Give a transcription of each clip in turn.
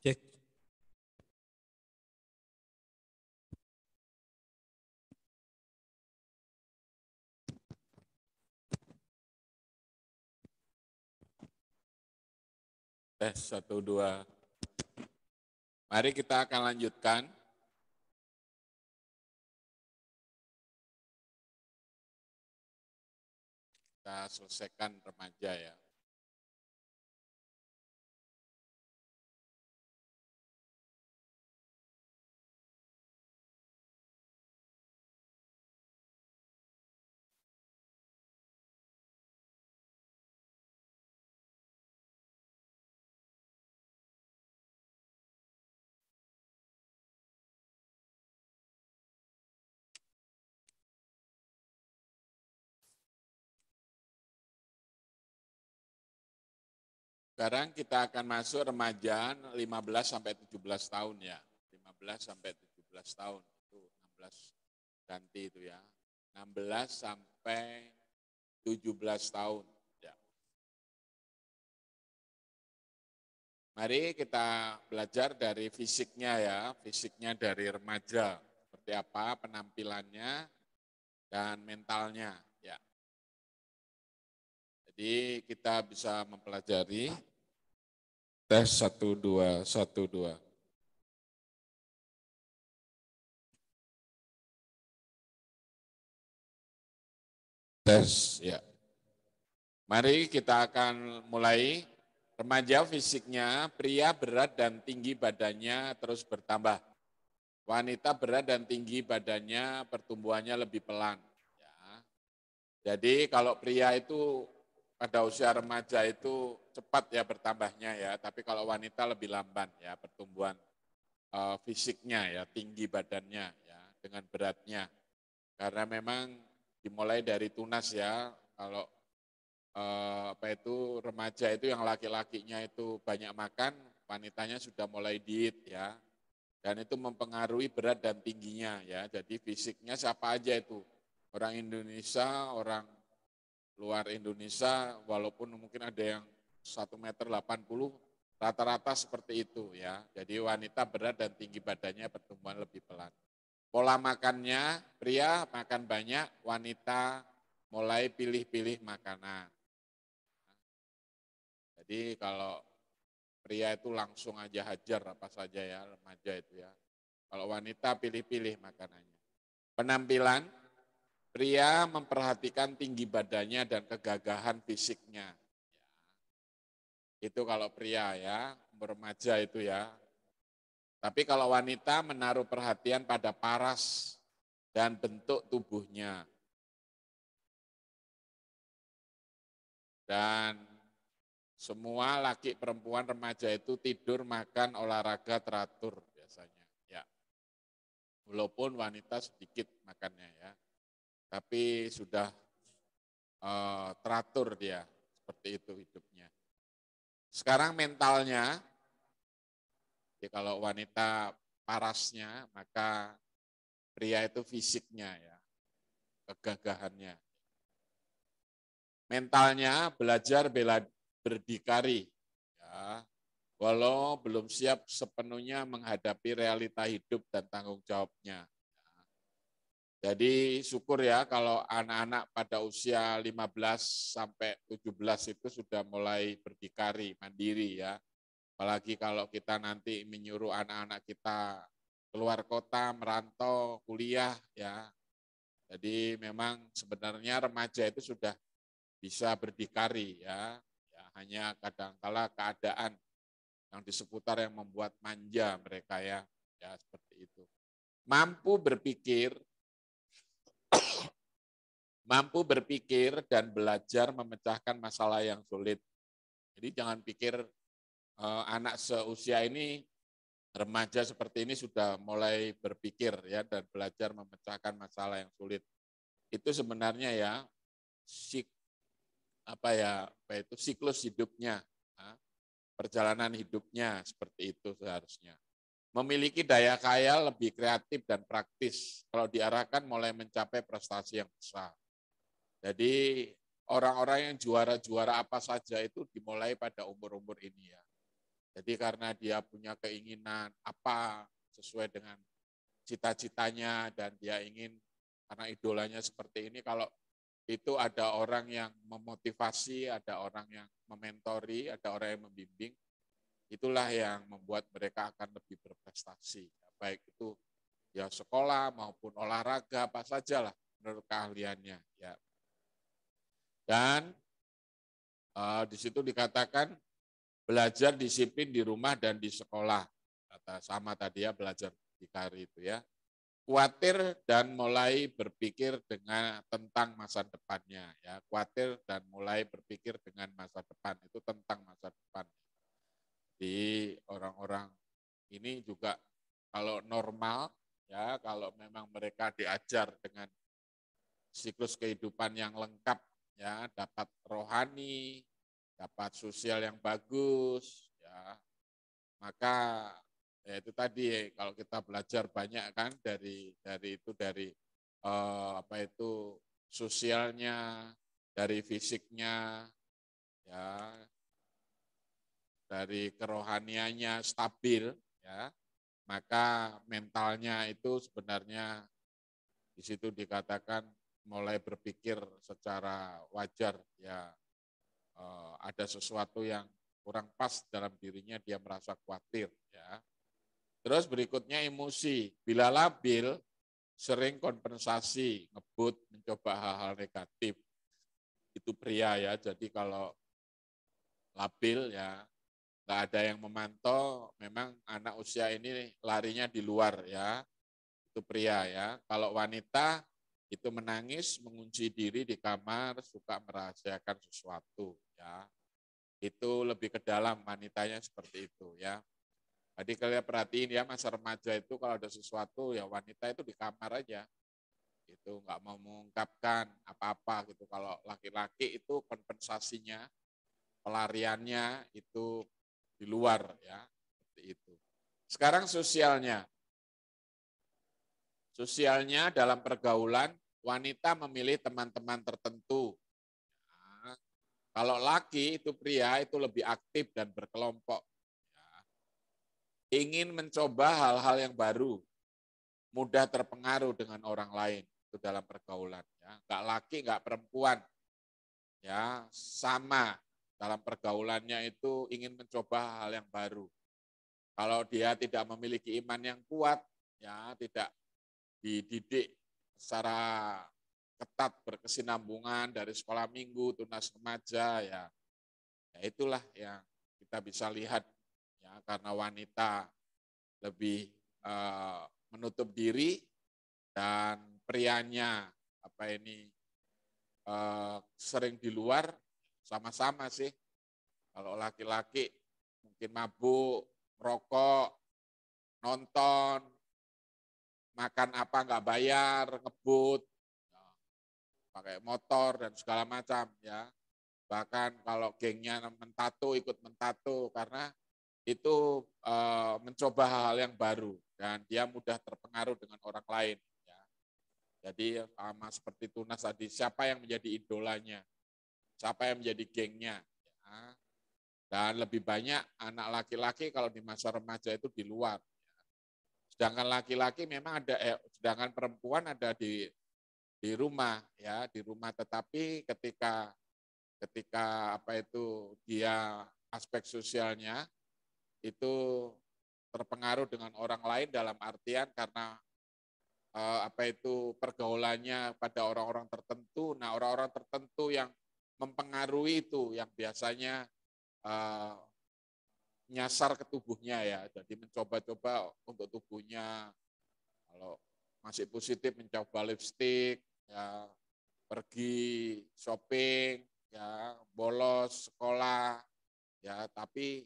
Cek. Tes 1, 2. Mari kita akan lanjutkan. Kita selesaikan remaja ya. Sekarang kita akan masuk remaja 15 sampai 17 tahun ya. 15 sampai 17 tahun. Itu 16 ganti itu ya. 16 sampai 17 tahun. Ya. Mari kita belajar dari fisiknya ya. Fisiknya dari remaja. Seperti apa penampilannya dan mentalnya. Ya. Jadi kita bisa mempelajari tes 1, 2, 1, 2. Tes, ya. Mari kita akan mulai. Remaja fisiknya, pria berat dan tinggi badannya terus bertambah. Wanita berat dan tinggi badannya pertumbuhannya lebih pelan. Ya. Jadi kalau pria itu pada usia remaja itu cepat ya bertambahnya ya, tapi kalau wanita lebih lamban ya pertumbuhan fisiknya ya, tinggi badannya ya dengan beratnya. Karena memang dimulai dari tunas ya, kalau remaja itu yang laki-lakinya itu banyak makan, wanitanya sudah mulai diet ya. Dan itu mempengaruhi berat dan tingginya ya. Jadi fisiknya siapa aja itu. Orang Indonesia, orang luar Indonesia, walaupun mungkin ada yang 1,80 m, rata-rata seperti itu ya. Jadi wanita berat dan tinggi badannya pertumbuhan lebih pelan. Pola makannya, pria makan banyak, wanita mulai pilih-pilih makanan. Jadi kalau pria itu langsung aja hajar apa saja ya, remaja itu ya. Kalau wanita pilih-pilih makanannya. Penampilan, pria memperhatikan tinggi badannya dan kegagahan fisiknya. Itu kalau pria ya, umur remaja itu ya. Tapi kalau wanita menaruh perhatian pada paras dan bentuk tubuhnya. Dan semua laki perempuan remaja itu tidur, makan, olahraga teratur biasanya. Ya. Walaupun wanita sedikit makannya ya. Tapi sudah teratur dia, seperti itu hidupnya. Sekarang mentalnya, ya kalau wanita parasnya, maka pria itu fisiknya ya, kegagahannya. Mentalnya belajar bela berdikari, ya, walau belum siap sepenuhnya menghadapi realita hidup dan tanggung jawabnya. Jadi syukur ya kalau anak-anak pada usia 15 sampai 17 itu sudah mulai berdikari, mandiri ya. Apalagi kalau kita nanti menyuruh anak-anak kita keluar kota, merantau, kuliah ya. Jadi memang sebenarnya remaja itu sudah bisa berdikari ya. Ya hanya kadangkala keadaan yang di seputar yang membuat manja mereka ya. Ya seperti itu. Mampu berpikir dan belajar memecahkan masalah yang sulit. Jadi jangan pikir anak seusia ini, remaja seperti ini sudah mulai berpikir ya dan belajar memecahkan masalah yang sulit. Itu sebenarnya ya siklus hidupnya, perjalanan hidupnya seperti itu seharusnya. Memiliki daya kaya lebih kreatif dan praktis kalau diarahkan mulai mencapai prestasi yang besar. Jadi orang-orang yang juara-juara apa saja itu dimulai pada umur-umur ini ya. Jadi karena dia punya keinginan apa sesuai dengan cita-citanya dan dia ingin karena idolanya seperti ini, kalau itu ada orang yang memotivasi, ada orang yang mementori, ada orang yang membimbing, itulah yang membuat mereka akan lebih berprestasi. Baik itu ya sekolah maupun olahraga apa saja lah menurut keahliannya. Ya. Dan di situ dikatakan belajar disiplin di rumah dan di sekolah. Kata sama tadi ya, belajar di KRI itu ya. Khawatir dan mulai berpikir tentang masa depannya ya. Khawatir dan mulai berpikir dengan masa depan, itu tentang masa depan. Di orang-orang ini juga kalau normal ya, kalau memang mereka diajar dengan siklus kehidupan yang lengkap ya, dapat rohani, dapat sosial yang bagus ya, maka ya itu tadi kalau kita belajar banyak kan dari apa itu sosialnya, dari fisiknya ya, dari kerohaniannya stabil ya, maka mentalnya itu sebenarnya di situ dikatakan mulai berpikir secara wajar ya, ada sesuatu yang kurang pas dalam dirinya, dia merasa khawatir ya. Terus berikutnya emosi. Bila labil, sering kompensasi, ngebut, mencoba hal-hal negatif. Itu pria ya, jadi kalau labil ya, nggak ada yang memantau, memang anak usia ini larinya di luar ya, itu pria ya. Kalau wanita itu menangis, mengunci diri di kamar, suka merahasiakan sesuatu ya. Itu lebih ke dalam, wanitanya seperti itu ya. Jadi kalian perhatiin ya, masa remaja itu kalau ada sesuatu ya wanita itu di kamar aja, itu nggak mau mengungkapkan apa-apa gitu. Kalau laki-laki itu kompensasinya, pelariannya itu di luar ya, seperti itu. Sekarang sosialnya dalam pergaulan wanita memilih teman-teman tertentu. Nah, kalau laki itu pria itu lebih aktif dan berkelompok. Ingin mencoba hal-hal yang baru, mudah terpengaruh dengan orang lain itu dalam pergaulan ya. Enggak laki, enggak perempuan. Ya, sama dalam pergaulannya itu ingin mencoba hal yang baru. Kalau dia tidak memiliki iman yang kuat, ya tidak dididik secara ketat berkesinambungan dari sekolah minggu, tunas remaja ya. Ya itulah yang kita bisa lihat ya, karena wanita lebih menutup diri dan prianya sering di luar, sama-sama sih. Kalau laki-laki mungkin mabuk, rokok, nonton, makan apa nggak bayar, ngebut, pakai motor dan segala macam ya. Bahkan kalau gengnya mentato, ikut mentato karena itu mencoba hal-hal yang baru dan dia mudah terpengaruh dengan orang lain. Ya. Jadi sama seperti Tunas tadi, siapa yang menjadi idolanya, siapa yang menjadi gengnya. Ya. Dan lebih banyak anak laki-laki kalau di masa remaja itu di luar. Sedangkan laki-laki memang ada, sedangkan perempuan ada di rumah ya, di rumah. Tetapi ketika apa itu dia aspek sosialnya itu terpengaruh dengan orang lain dalam artian karena apa itu pergaulannya pada orang-orang tertentu. Nah, orang-orang tertentu yang mempengaruhi itu yang biasanya nyasar ke tubuhnya ya. Jadi mencoba-coba untuk tubuhnya. Kalau masih positif mencoba lipstik, ya, pergi shopping, ya, bolos sekolah, ya, tapi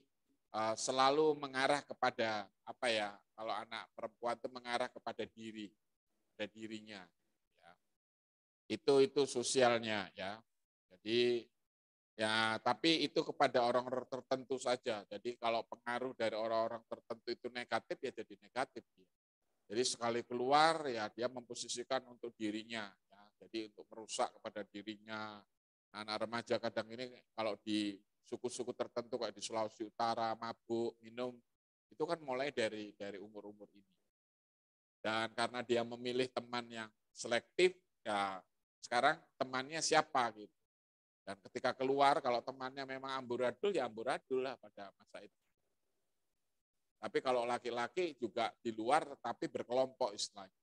selalu mengarah kepada apa ya? Kalau anak perempuan itu mengarah kepada dirinya. Ya. Itu sosialnya ya. Jadi ya, tapi itu kepada orang-orang tertentu saja. Jadi kalau pengaruh dari orang-orang tertentu itu negatif ya jadi negatif. Jadi sekali keluar ya dia memposisikan untuk dirinya. Ya. Jadi untuk merusak kepada dirinya. Anak remaja kadang ini kalau di suku-suku tertentu kayak di Sulawesi Utara, mabuk, minum, itu kan mulai dari umur-umur ini. Dan karena dia memilih teman yang selektif, ya sekarang temannya siapa gitu. Dan ketika keluar, kalau temannya memang amburadul, ya amburadul lah pada masa itu. Tapi kalau laki-laki juga di luar tetapi berkelompok istilahnya.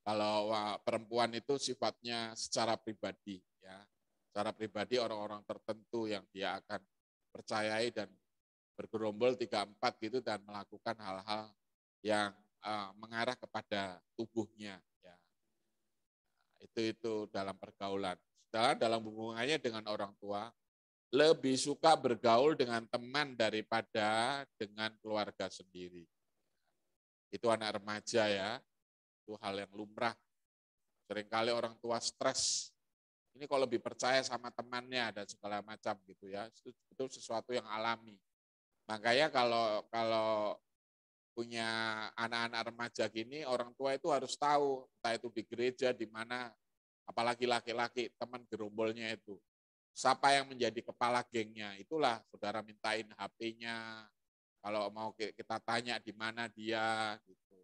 Kalau perempuan itu sifatnya secara pribadi, ya, secara pribadi orang-orang tertentu yang dia akan percayai dan bergerombol 3-4 gitu dan melakukan hal-hal yang mengarah kepada tubuhnya. Ya. Itu dalam pergaulan. Dalam hubungannya dengan orang tua, lebih suka bergaul dengan teman daripada dengan keluarga sendiri. Itu anak remaja ya, itu hal yang lumrah. Seringkali orang tua stres, ini kok lebih percaya sama temannya dan segala macam gitu ya, itu sesuatu yang alami. Makanya kalau punya anak-anak remaja gini, orang tua itu harus tahu, entah itu di gereja, di mana, apalagi laki-laki, teman gerombolnya itu. Siapa yang menjadi kepala gengnya, itulah saudara mintain HP-nya, kalau mau kita tanya di mana dia, gitu.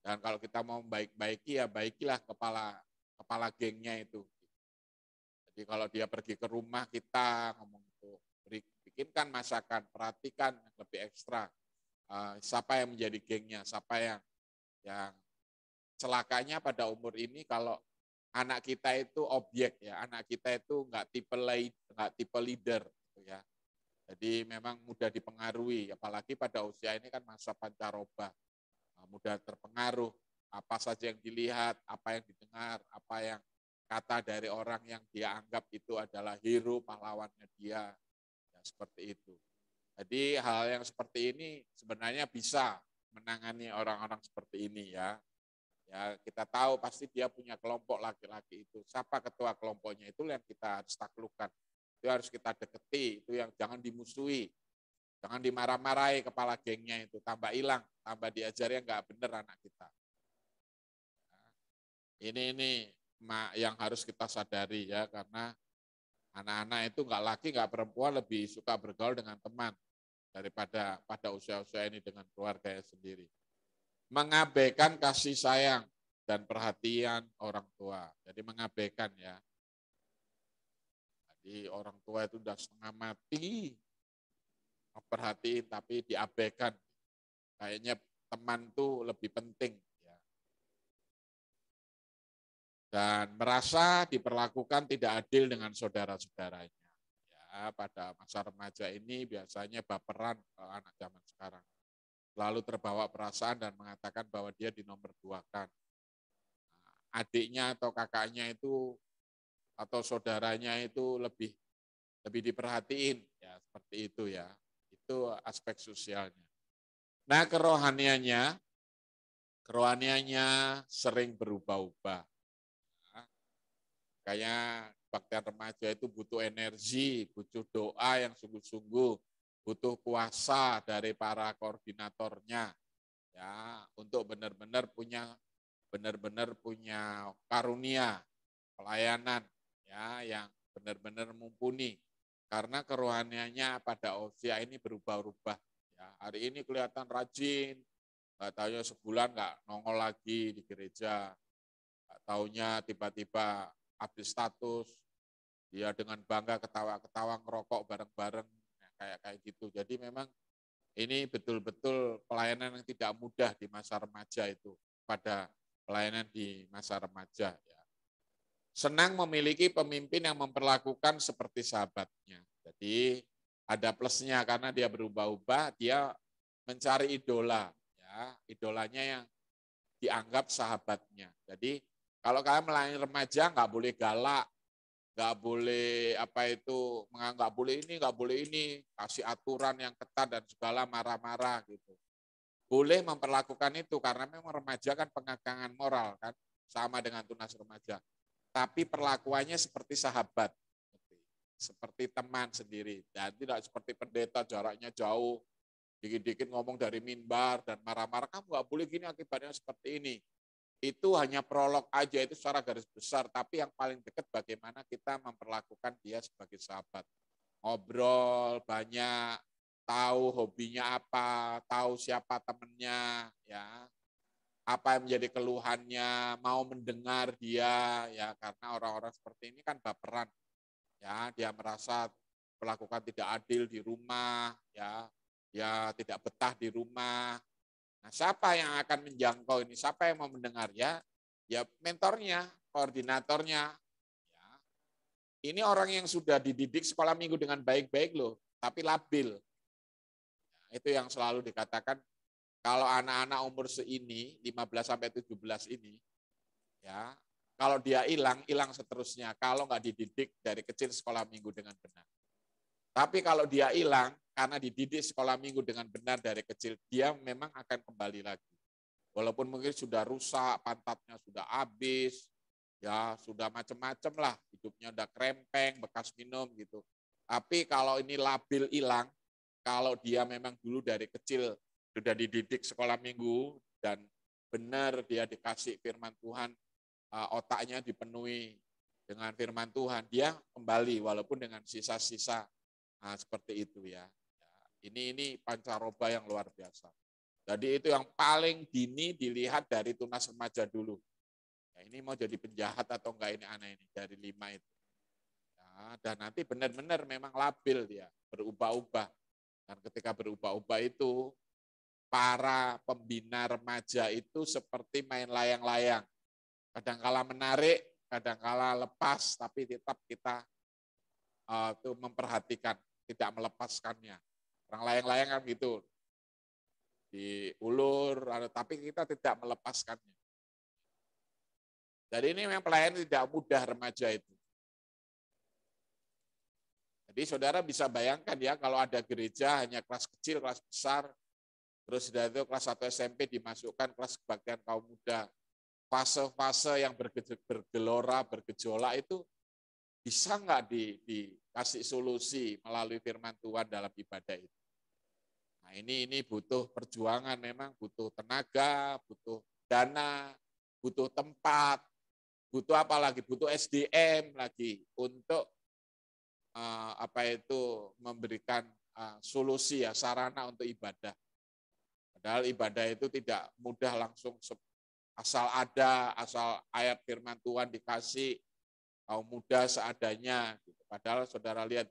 Dan kalau kita mau baik-baiki, ya baikilah kepala gengnya itu. Jadi kalau dia pergi ke rumah kita, ngomong itu, bikinkan masakan, perhatikan yang lebih ekstra. Siapa yang menjadi gengnya, siapa yang celakanya pada umur ini kalau anak kita itu objek ya, anak kita itu nggak tipe leader gitu ya. Jadi memang mudah dipengaruhi, apalagi pada usia ini kan masa pancaroba, mudah terpengaruh apa saja yang dilihat, apa yang didengar, apa yang kata dari orang yang dia anggap itu adalah hero, pahlawannya dia, ya, seperti itu. Jadi hal yang seperti ini sebenarnya bisa menangani orang-orang seperti ini ya. Ya, kita tahu pasti dia punya kelompok laki-laki itu. Siapa ketua kelompoknya itu yang kita harus taklukkan. Itu harus kita deketi, itu yang jangan dimusuhi. Jangan dimarah-marahi kepala gengnya itu, tambah hilang, tambah diajari yang nggak benar anak kita. Ini yang harus kita sadari ya, karena anak-anak itu nggak laki, nggak perempuan lebih suka bergaul dengan teman daripada pada usia-usia ini dengan keluarganya sendiri. Mengabaikan kasih sayang dan perhatian orang tua. Jadi mengabaikan ya. Jadi orang tua itu sudah setengah mati memperhatiin tapi diabaikan. Kayaknya teman tuh lebih penting. Ya. Dan merasa diperlakukan tidak adil dengan saudara-saudaranya. Ya, pada masa remaja ini biasanya baperan anak zaman sekarang. Lalu terbawa perasaan dan mengatakan bahwa dia dinomorduakan. Adiknya atau kakaknya itu atau saudaranya itu lebih diperhatiin ya, seperti itu ya. Itu aspek sosialnya. Nah, kerohaniannya sering berubah-ubah. Kayak baktian remaja itu butuh energi, butuh doa yang sungguh-sungguh, butuh puasa dari para koordinatornya ya, untuk benar-benar punya karunia pelayanan ya yang benar-benar mumpuni, karena kerohaniannya pada usia ini berubah-ubah ya. Hari ini kelihatan rajin, nggak tahunya sebulan nggak nongol lagi di gereja, nggak tahunya tiba-tiba update status, dia dengan bangga ketawa-ketawa ngerokok bareng-bareng ya, kayak gitu. Jadi memang ini betul-betul pelayanan yang tidak mudah di masa remaja itu, pada pelayanan di masa remaja ya. Senang memiliki pemimpin yang memperlakukan seperti sahabatnya. Jadi ada plusnya karena dia berubah-ubah, dia mencari idola ya, idolanya yang dianggap sahabatnya. Jadi kalau kalian melayani remaja nggak boleh galak, nggak boleh nggak boleh ini, nggak boleh ini, kasih aturan yang ketat dan segala marah-marah gitu. Boleh memperlakukan itu karena memang remaja kan pengakangan moral kan, sama dengan tunas remaja. Tapi perlakuannya seperti sahabat, seperti teman sendiri, dan tidak seperti pendeta jaraknya jauh, dikit-dikit ngomong dari mimbar dan marah-marah, kamu nggak boleh gini, akibatnya seperti ini. Itu hanya prolog aja, itu secara garis besar, tapi yang paling dekat bagaimana kita memperlakukan dia sebagai sahabat. ngobrol banyak, tahu hobinya apa, tahu siapa temennya, ya, apa yang menjadi keluhannya, mau mendengar dia, ya, karena orang-orang seperti ini kan baperan, ya, dia merasa melakukan tidak adil di rumah, ya, dia tidak betah di rumah. Nah, siapa yang akan menjangkau ini? Siapa yang mau mendengar, ya? Ya mentornya, koordinatornya. Ya. Ini orang yang sudah dididik sekolah minggu dengan baik-baik loh, tapi labil. Nah, itu yang selalu dikatakan kalau anak-anak umur seini, 15 sampai 17 ini, ya, kalau dia hilang, hilang seterusnya. Kalau nggak dididik dari kecil sekolah minggu dengan benar. Tapi kalau dia hilang, karena dididik sekolah minggu dengan benar dari kecil, dia memang akan kembali lagi. Walaupun mungkin sudah rusak, pantatnya sudah habis, ya sudah macam-macam lah, hidupnya udah krempeng, bekas minum gitu. Tapi kalau ini labil hilang, kalau dia memang dulu dari kecil sudah dididik sekolah minggu dan benar dia dikasih firman Tuhan, otaknya dipenuhi dengan firman Tuhan, dia kembali walaupun dengan sisa-sisa seperti itu ya. Ini pancaroba yang luar biasa. Jadi itu yang paling dini dilihat dari tunas remaja dulu. Ya, ini mau jadi penjahat atau enggak ini aneh ini dari 5 itu. Ya, dan nanti benar-benar memang labil dia, berubah-ubah. Dan ketika berubah-ubah itu, para pembina remaja itu seperti main layang-layang. Kadangkala menarik, kadangkala lepas, tapi tetap kita tuh memperhatikan, tidak melepaskannya. Orang layang-layang kan gitu, diulur, tapi kita tidak melepaskannya. Jadi ini memang pelayanan tidak mudah remaja itu. Jadi saudara bisa bayangkan ya kalau ada gereja hanya kelas kecil, kelas besar, terus sudah itu kelas 1 SMP dimasukkan kelas kebaktian kaum muda. Fase-fase yang bergelora, bergejolak itu bisa nggak dikasih solusi melalui firman Tuhan dalam ibadah itu. Nah ini butuh perjuangan memang, butuh tenaga, butuh dana, butuh tempat, butuh apa lagi? Butuh SDM lagi untuk memberikan solusi ya sarana untuk ibadah. Padahal ibadah itu tidak mudah langsung asal ada, asal ayat firman Tuhan dikasih kaum muda seadanya. Gitu. Padahal saudara lihat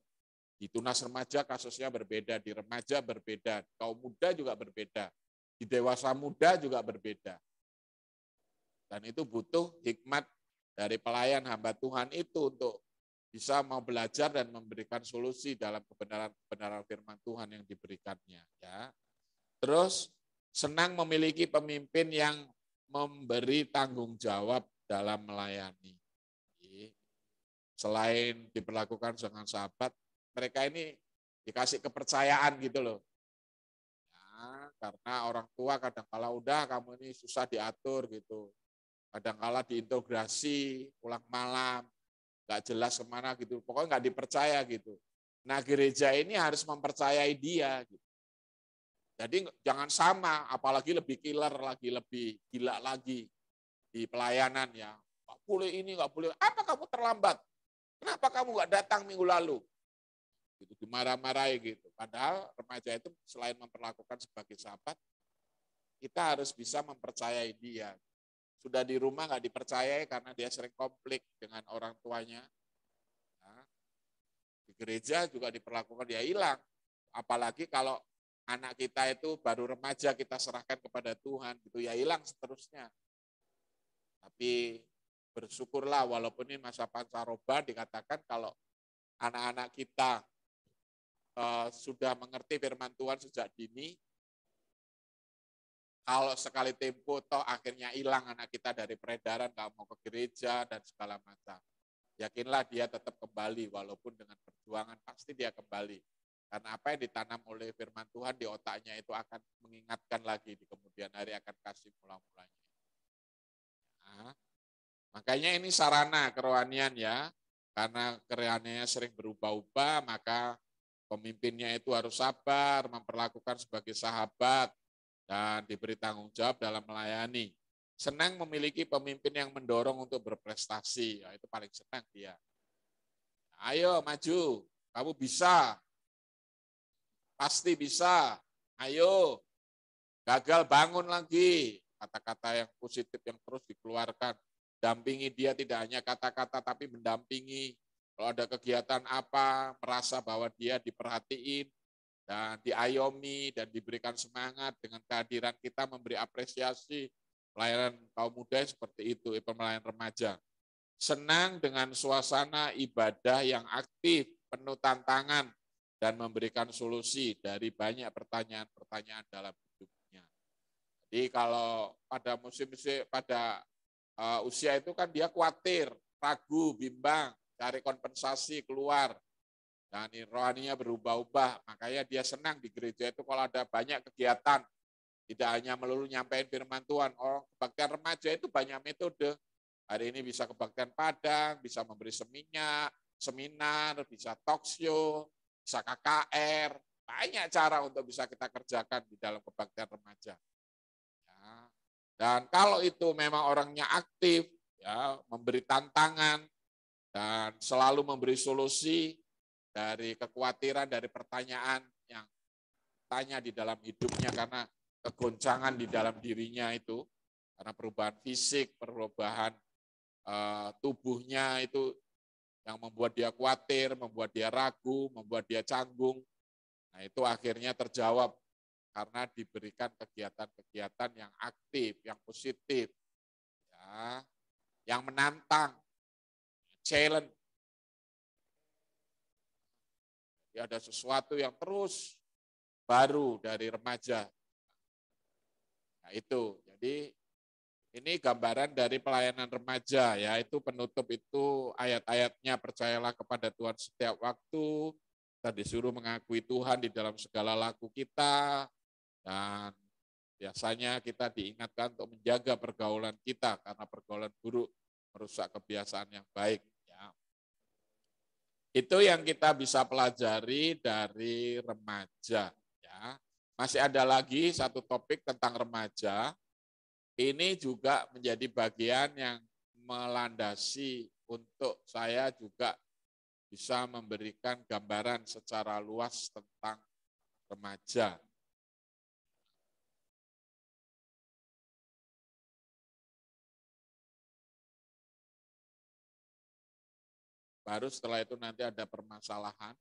di tunas remaja kasusnya berbeda, di remaja berbeda, kaum muda juga berbeda, di dewasa muda juga berbeda. Dan itu butuh hikmat dari pelayan hamba Tuhan itu untuk bisa mau belajar dan memberikan solusi dalam kebenaran firman Tuhan yang diberikannya. Ya. Terus senang memiliki pemimpin yang memberi tanggung jawab dalam melayani. Selain diperlakukan dengan sahabat, mereka ini dikasih kepercayaan gitu loh. Ya, karena orang tua kadang-kala udah kamu ini susah diatur gitu. Kadang-kala diintegrasi pulang malam, nggak jelas kemana gitu, pokoknya nggak dipercaya gitu. Nah gereja ini harus mempercayai dia. Gitu. Jadi jangan sama, apalagi lebih killer lagi, lebih gila lagi di pelayanan ya. Nggak boleh ini, nggak boleh. Apa kamu terlambat? Kenapa kamu nggak datang minggu lalu? Gitu, dimarah-marahi gitu. Padahal remaja itu selain memperlakukan sebagai sahabat, kita harus bisa mempercayai dia. Sudah di rumah nggak dipercayai karena dia sering konflik dengan orang tuanya. Nah, di gereja juga diperlakukan dia hilang. Apalagi kalau anak kita itu baru remaja kita serahkan kepada Tuhan, gitu ya hilang seterusnya. Tapi bersyukurlah walaupun ini masa pancaroba dikatakan kalau anak-anak kita sudah mengerti firman Tuhan sejak dini, kalau sekali tempo toh akhirnya hilang anak kita dari peredaran, nggak mau ke gereja dan segala macam. Yakinlah dia tetap kembali, walaupun dengan perjuangan pasti dia kembali. Karena apa yang ditanam oleh firman Tuhan di otaknya itu akan mengingatkan lagi di kemudian hari akan kasih mula-mulanya. Nah, makanya ini sarana kerohanian ya, karena kerohaniannya sering berubah-ubah, maka pemimpinnya itu harus sabar, memperlakukan sebagai sahabat, dan diberi tanggung jawab dalam melayani. Senang memiliki pemimpin yang mendorong untuk berprestasi, ya, itu paling senang dia. Ayo maju, kamu bisa, pasti bisa, ayo, gagal bangun lagi. Kata-kata yang positif yang terus dikeluarkan. Dampingi dia tidak hanya kata-kata tapi mendampingi. Kalau ada kegiatan apa, merasa bahwa dia diperhatiin dan diayomi dan diberikan semangat dengan kehadiran kita memberi apresiasi. Pelayanan kaum muda seperti itu, pelayanan remaja. Senang dengan suasana ibadah yang aktif, penuh tantangan, dan memberikan solusi dari banyak pertanyaan-pertanyaan dalam hidupnya. Jadi kalau pada pada usia itu kan dia khawatir, ragu, bimbang, cari kompensasi keluar, dan rohaninya berubah-ubah. Makanya dia senang di gereja itu kalau ada banyak kegiatan, tidak hanya melulu nyampein firman Tuhan. Oh, kebaktian remaja itu banyak metode. Hari ini bisa kebaktian Padang, bisa memberi seminar, bisa talk show, bisa KKR, banyak cara untuk bisa kita kerjakan di dalam kebaktian remaja. Ya. Dan kalau itu memang orangnya aktif, ya, memberi tantangan dan selalu memberi solusi dari kekhawatiran, dari pertanyaan yang tanya di dalam hidupnya karena kegoncangan di dalam dirinya itu, karena perubahan fisik, perubahan tubuhnya itu yang membuat dia khawatir, membuat dia ragu, membuat dia canggung. Nah, itu akhirnya terjawab karena diberikan kegiatan-kegiatan yang aktif, yang positif, ya, yang menantang, challenge. Jadi ada sesuatu yang terus baru dari remaja. Nah, itu. Jadi ini gambaran dari pelayanan remaja, yaitu penutup itu ayat-ayatnya percayalah kepada Tuhan setiap waktu, kita disuruh mengakui Tuhan di dalam segala laku kita, dan biasanya kita diingatkan untuk menjaga pergaulan kita, karena pergaulan buruk merusak kebiasaan yang baik. Ya. Itu yang kita bisa pelajari dari remaja. Ya. Masih ada lagi satu topik tentang remaja. Ini juga menjadi bagian yang melandasi untuk saya juga bisa memberikan gambaran secara luas tentang remaja. Baru setelah itu nanti ada permasalahan.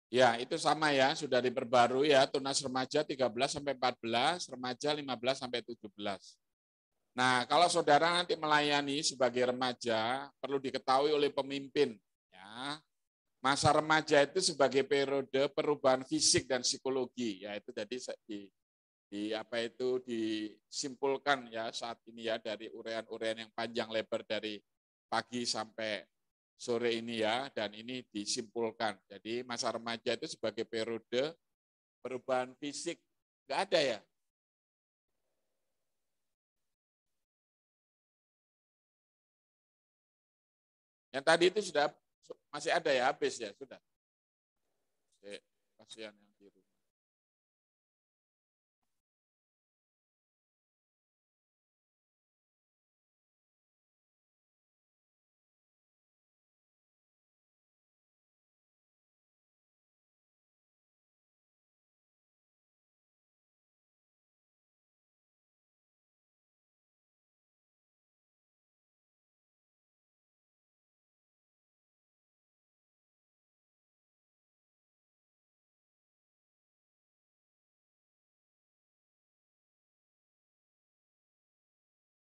Ya, itu sama ya, sudah diperbarui ya, tunas remaja 13 sampai 14, remaja 15 sampai 17. Nah, kalau saudara nanti melayani sebagai remaja, perlu diketahui oleh pemimpin. Ya, masa remaja itu sebagai periode perubahan fisik dan psikologi, yaitu tadi apa itu disimpulkan ya saat ini ya dari urean-urean yang panjang lebar dari pagi sampai sore ini ya, dan ini disimpulkan. Jadi masa remaja itu sebagai periode perubahan fisik, nggak ada ya? Yang tadi itu sudah masih ada ya, habis ya, sudah. Kasihan yang di rumah.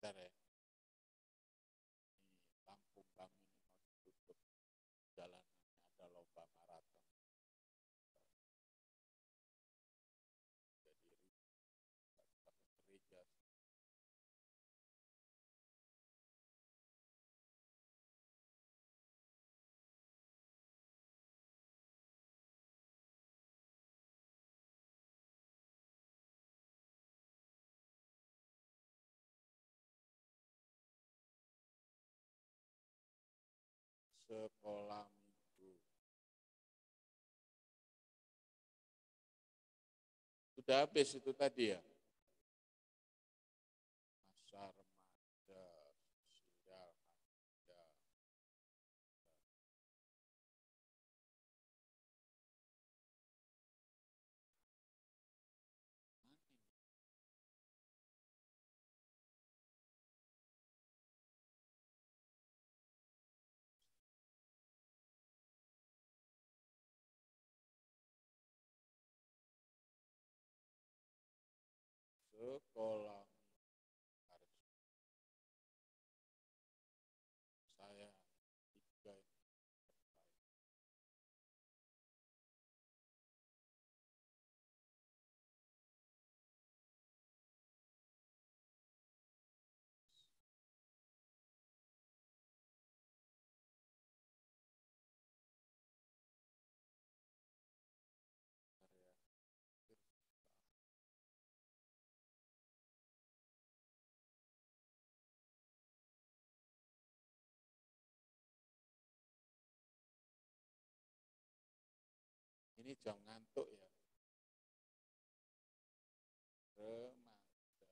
Bentar ya. Ini Lampung Bang ini mau ditutup jalanannya, ada lomba maraton. Jadi gereja. Sekolah minggu. Sudah habis itu tadi ya? Masa remaja, sosial, ada. Sekolah harus saya tiga ini. Ini jam ngantuk ya. Remaja.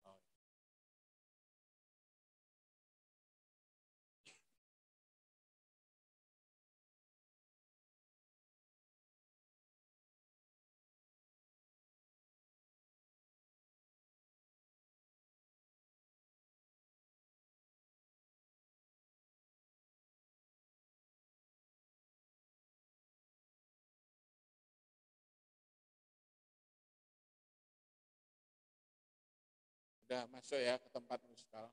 Oh, udah masuk ya ke tempat muskal.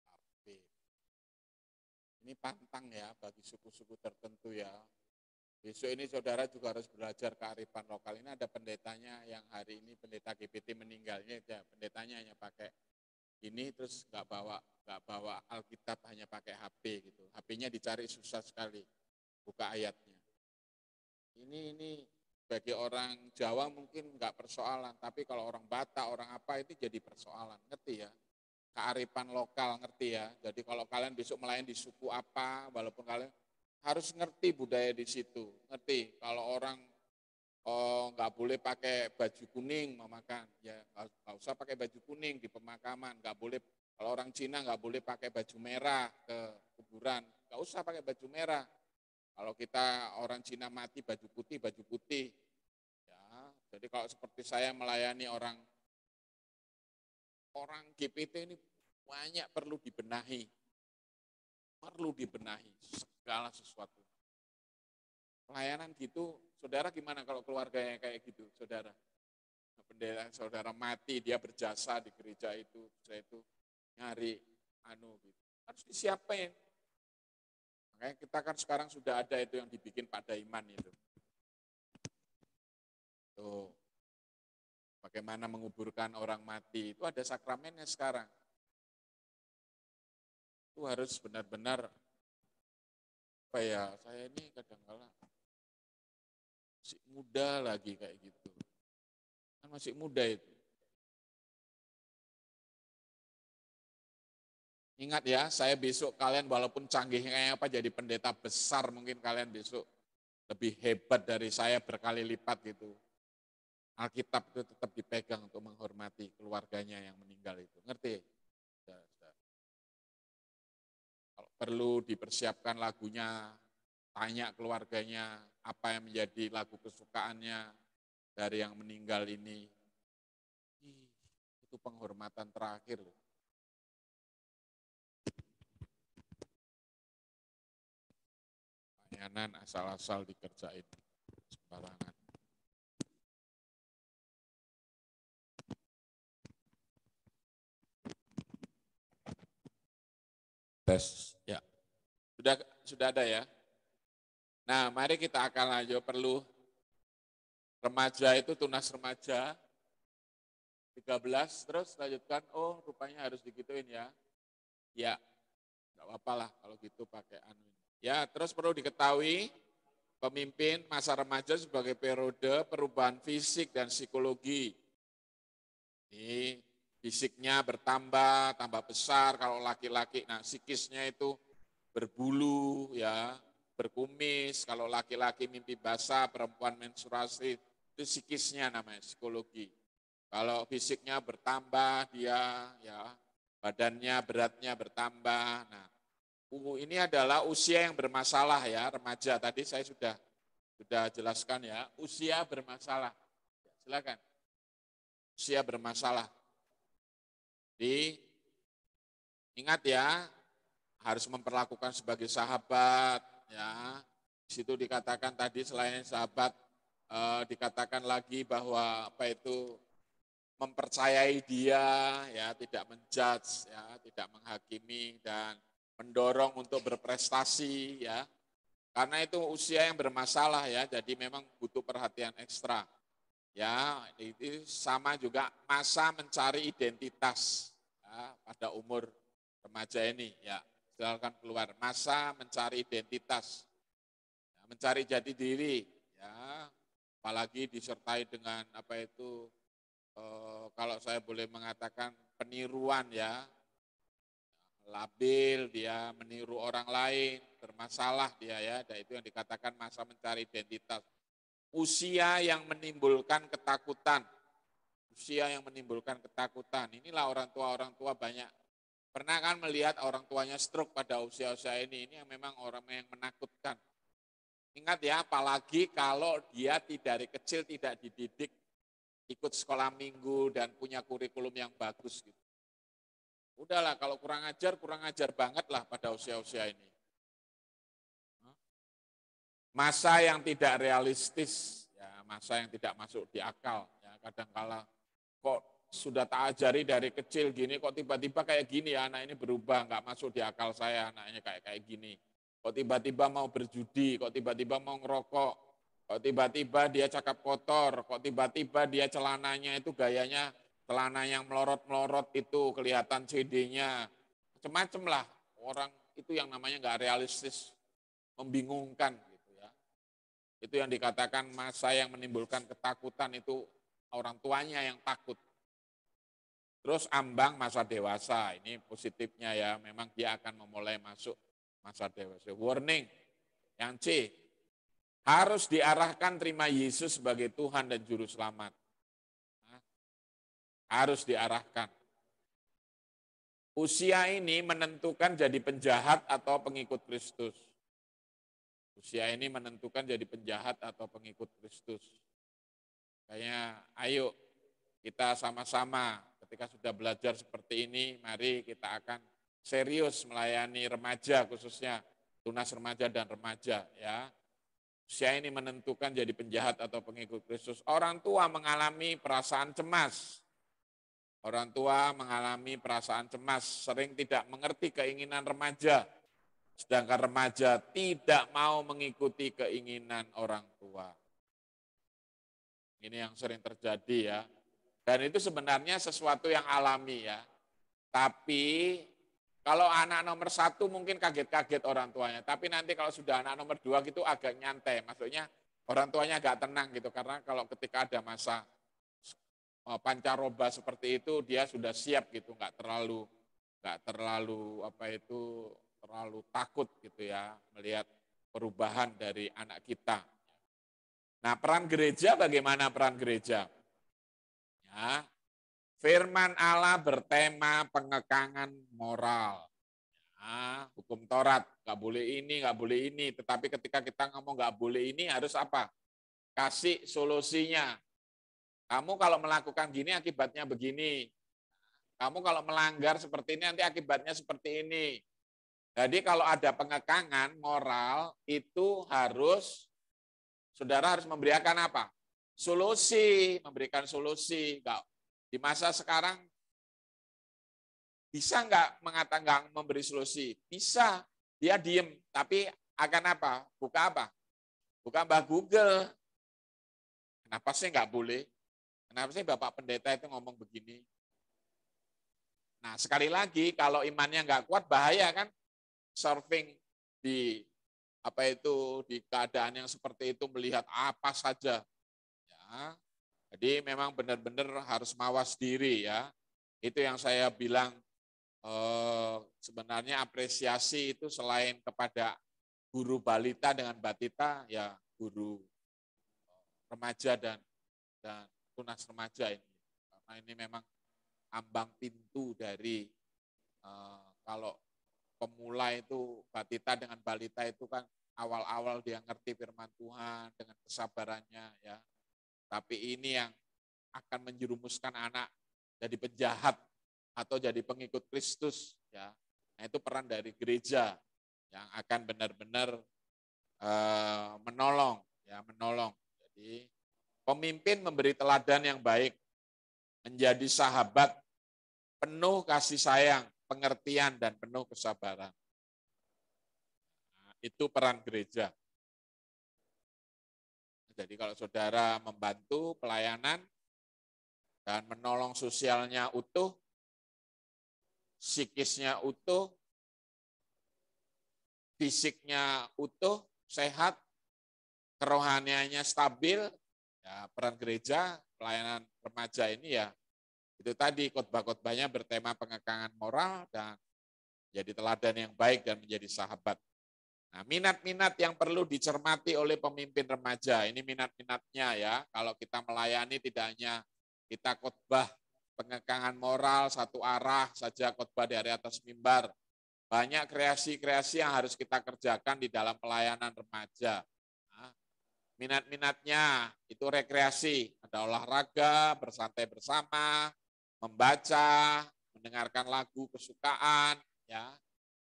AP. Ini pantang ya bagi suku-suku tertentu ya. Besok ini saudara juga harus belajar kearifan lokal. Ini ada pendetanya yang hari ini pendeta GPT meninggalnya, ya, pendetanya hanya pakai ini terus nggak bawa Alkitab, hanya pakai HP gitu. HP-nya dicari susah sekali buka ayatnya. Ini bagi orang Jawa mungkin nggak persoalan, tapi kalau orang Batak, orang apa itu jadi persoalan, ngerti ya? Kearifan lokal, ngerti ya? Jadi kalau kalian besok melayani di suku apa, walaupun kalian harus ngerti budaya di situ, ngerti? Kalau orang nggak boleh pakai baju kuning memakan, ya nggak usah pakai baju kuning di pemakaman, nggak boleh. Kalau orang Cina nggak boleh pakai baju merah ke kuburan, nggak usah pakai baju merah. Kalau kita orang Cina mati baju putih, baju putih. Ya, jadi kalau seperti saya melayani orang GPT ini banyak perlu dibenahi segala sesuatu. Pelayanan gitu, saudara gimana kalau keluarganya kayak gitu, saudara? pendeta saudara mati, dia berjasa di gereja itu, saya itu nyari gitu. Harus disiapin. Makanya kita kan sekarang sudah ada itu yang dibikin Pak Daiman itu. Tuh, bagaimana menguburkan orang mati, itu ada sakramennya sekarang. Itu harus benar-benar, saya ini kadang-kala masih muda lagi kayak gitu. Kan masih muda itu. Ingat ya, saya besok kalian walaupun canggih kayak apa jadi pendeta besar, mungkin kalian besok lebih hebat dari saya berkali lipat gitu. Alkitab itu tetap dipegang untuk menghormati keluarganya yang meninggal itu. Ngerti? Kalau perlu dipersiapkan lagunya, tanya keluarganya apa yang menjadi lagu kesukaannya dari yang meninggal ini. Itu penghormatan terakhir loh. Layanan asal-asal dikerjain sembarangan. Tes, ya. Sudah ada ya. Nah, mari kita akan lanjut, perlu remaja itu tunas remaja 13, terus lanjutkan, oh rupanya harus digituin ya. Ya, enggak apa-apa lah kalau gitu pakai anu. Ya, terus perlu diketahui pemimpin masa remaja sebagai periode perubahan fisik dan psikologi. Ini fisiknya bertambah, tambah besar kalau laki-laki. Nah, psikisnya itu berbulu ya, berkumis. Kalau laki-laki mimpi basah, perempuan menstruasi, itu psikisnya namanya psikologi. Kalau fisiknya bertambah dia ya, badannya beratnya bertambah. Nah, ini adalah usia yang bermasalah ya, remaja. Tadi saya sudah jelaskan ya, usia bermasalah. Silakan. Usia bermasalah. Ingat ya, harus memperlakukan sebagai sahabat ya. Di situ dikatakan tadi selain sahabat dikatakan lagi bahwa mempercayai dia ya, tidak menjudge ya, tidak menghakimi dan mendorong untuk berprestasi ya. Karena itu usia yang bermasalah ya, jadi memang butuh perhatian ekstra. Ya, itu sama juga masa mencari identitas ya, pada umur remaja ini ya. Silakan keluar, masa mencari identitas, ya, mencari jati diri, ya, apalagi disertai dengan kalau saya boleh mengatakan peniruan ya, labil, dia meniru orang lain, bermasalah dia ya, dan itu yang dikatakan masa mencari identitas. Usia yang menimbulkan ketakutan, inilah orang tua banyak. Pernah kan melihat orang tuanya stroke pada usia-usia ini yang memang orang yang menakutkan. Ingat ya, apalagi kalau dia dari kecil tidak dididik, ikut sekolah minggu dan punya kurikulum yang bagus gitu. Udahlah, kalau kurang ajar banget lah pada usia-usia ini. Masa yang tidak realistis, ya, masa yang tidak masuk di akal. Ya, kadang-kala kok sudah tak ajari dari kecil gini, kok tiba-tiba kayak gini ya, anak ini berubah, nggak masuk di akal saya, anaknya kayak gini. Kok tiba-tiba mau berjudi, kok tiba-tiba mau ngerokok, kok tiba-tiba dia cakap kotor, kok tiba-tiba dia celananya itu gayanya celana yang melorot-melorot itu kelihatan CD-nya. Macam-macam lah, orang itu yang namanya nggak realistis, membingungkan gitu ya. Itu yang dikatakan masa yang menimbulkan ketakutan itu orang tuanya yang takut. Terus ambang masa dewasa, ini positifnya ya, memang dia akan memulai masuk masa dewasa. Warning, yang C, harus diarahkan terima Yesus sebagai Tuhan dan Juru Selamat. Harus diarahkan. Usia ini menentukan jadi penjahat atau pengikut Kristus. Usia ini menentukan jadi penjahat atau pengikut Kristus. Kayaknya ayo kita sama-sama ketika sudah belajar seperti ini, mari kita akan serius melayani remaja khususnya tunas remaja dan remaja ya. usia ini menentukan jadi penjahat atau pengikut Kristus. Orang tua mengalami perasaan cemas. Orang tua mengalami perasaan cemas, sering tidak mengerti keinginan remaja. Sedangkan remaja tidak mau mengikuti keinginan orang tua. Ini yang sering terjadi ya. Dan itu sebenarnya sesuatu yang alami ya. Tapi kalau anak nomor 1 mungkin kaget-kaget orang tuanya. Tapi nanti kalau sudah anak nomor 2 gitu agak nyantai. Maksudnya orang tuanya agak tenang gitu. Karena kalau ketika ada masa pancaroba seperti itu dia sudah siap gitu. Nggak terlalu terlalu takut gitu ya melihat perubahan dari anak kita. Nah, peran gereja bagaimana peran gereja? Ya, firman Allah bertema pengekangan moral. Ya, hukum Taurat, nggak boleh ini, nggak boleh ini. Tetapi ketika kita ngomong nggak boleh ini harus apa? Kasih solusinya. Kamu kalau melakukan gini akibatnya begini. Kamu kalau melanggar seperti ini nanti akibatnya seperti ini. Jadi kalau ada pengekangan moral itu saudara harus memberikan apa? Solusi, memberikan solusi. Di masa sekarang bisa nggak mengatakan nggak memberi solusi? Bisa, dia diem, tapi akan apa? Buka Mbah Google. Kenapa sih nggak boleh? Kenapa sih Bapak Pendeta itu ngomong begini? Nah sekali lagi kalau imannya nggak kuat bahaya kan? Surfing di di keadaan yang seperti itu melihat apa saja. Ya, jadi memang benar-benar harus mawas diri ya. Itu yang saya bilang sebenarnya apresiasi itu selain kepada guru balita dengan batita, ya guru remaja dan tunas remaja ini. Karena ini memang ambang pintu dari kalau pemula itu batita dengan balita itu kan awal-awal dia ngerti firman Tuhan dengan kesabarannya ya. Tapi ini yang akan menjerumuskan anak jadi penjahat atau jadi pengikut Kristus ya. Nah, itu peran dari gereja yang akan benar-benar menolong ya, menolong. Jadi pemimpin memberi teladan yang baik, menjadi sahabat penuh kasih sayang, pengertian dan penuh kesabaran. Nah, itu peran gereja. Jadi kalau saudara membantu pelayanan dan menolong sosialnya utuh, psikisnya utuh, fisiknya utuh, sehat, kerohaniannya stabil, ya peran gereja, pelayanan remaja ini ya itu tadi khotbah-khotbahnya bertema pengekangan moral dan jadi teladan yang baik dan menjadi sahabat. Nah, minat-minat yang perlu dicermati oleh pemimpin remaja, ini minat-minatnya ya. Kalau kita melayani tidak hanya kita khotbah pengekangan moral satu arah saja khotbah dari atas mimbar. Banyak kreasi-kreasi yang harus kita kerjakan di dalam pelayanan remaja. Nah, minat-minatnya itu rekreasi, ada olahraga, bersantai bersama, membaca, mendengarkan lagu kesukaan, ya.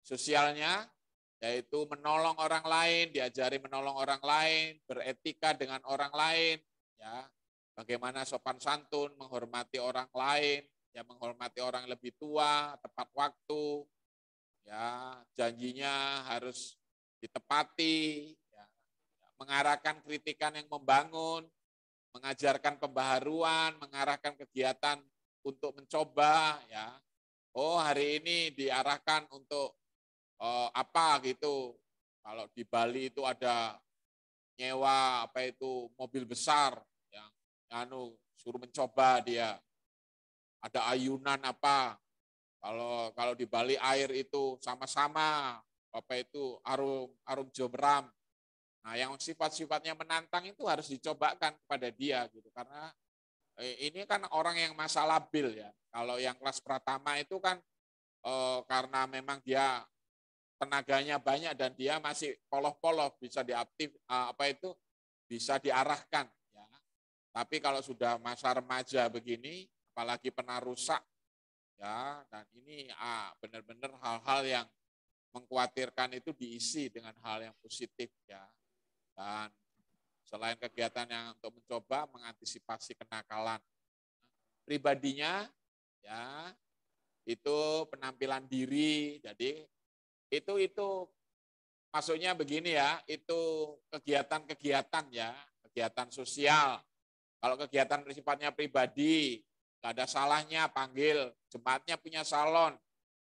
Sosialnya yaitu menolong orang lain, diajari menolong orang lain, beretika dengan orang lain, ya. Bagaimana sopan santun, menghormati orang lain, ya menghormati orang lebih tua, tepat waktu, ya janjinya harus ditepati, ya. Mengarahkan kritikan yang membangun, mengajarkan pembaharuan, mengarahkan kegiatan untuk mencoba ya. Oh, hari ini diarahkan untuk apa gitu. Kalau di Bali itu ada nyewa mobil besar yang suruh mencoba dia. Ada ayunan apa. Kalau di Bali air itu sama-sama arum arum jomram. Nah, yang sifat-sifatnya menantang itu harus dicobakan kepada dia gitu karena ini kan orang yang masa labil ya. Kalau yang kelas pratama itu kan karena memang dia tenaganya banyak dan dia masih poloh-poloh bisa bisa diarahkan ya. Tapi kalau sudah masa remaja begini, apalagi pernah rusak ya, dan ini benar-benar hal-hal yang mengkhawatirkan itu diisi dengan hal yang positif ya. Dan Selain kegiatan yang untuk mencoba mengantisipasi kenakalan. Pribadinya ya itu penampilan diri. Jadi itu maksudnya begini ya, itu kegiatan-kegiatan ya, kegiatan sosial. Kalau kegiatan sifatnya pribadi, nggak ada salahnya panggil jemaatnya punya salon.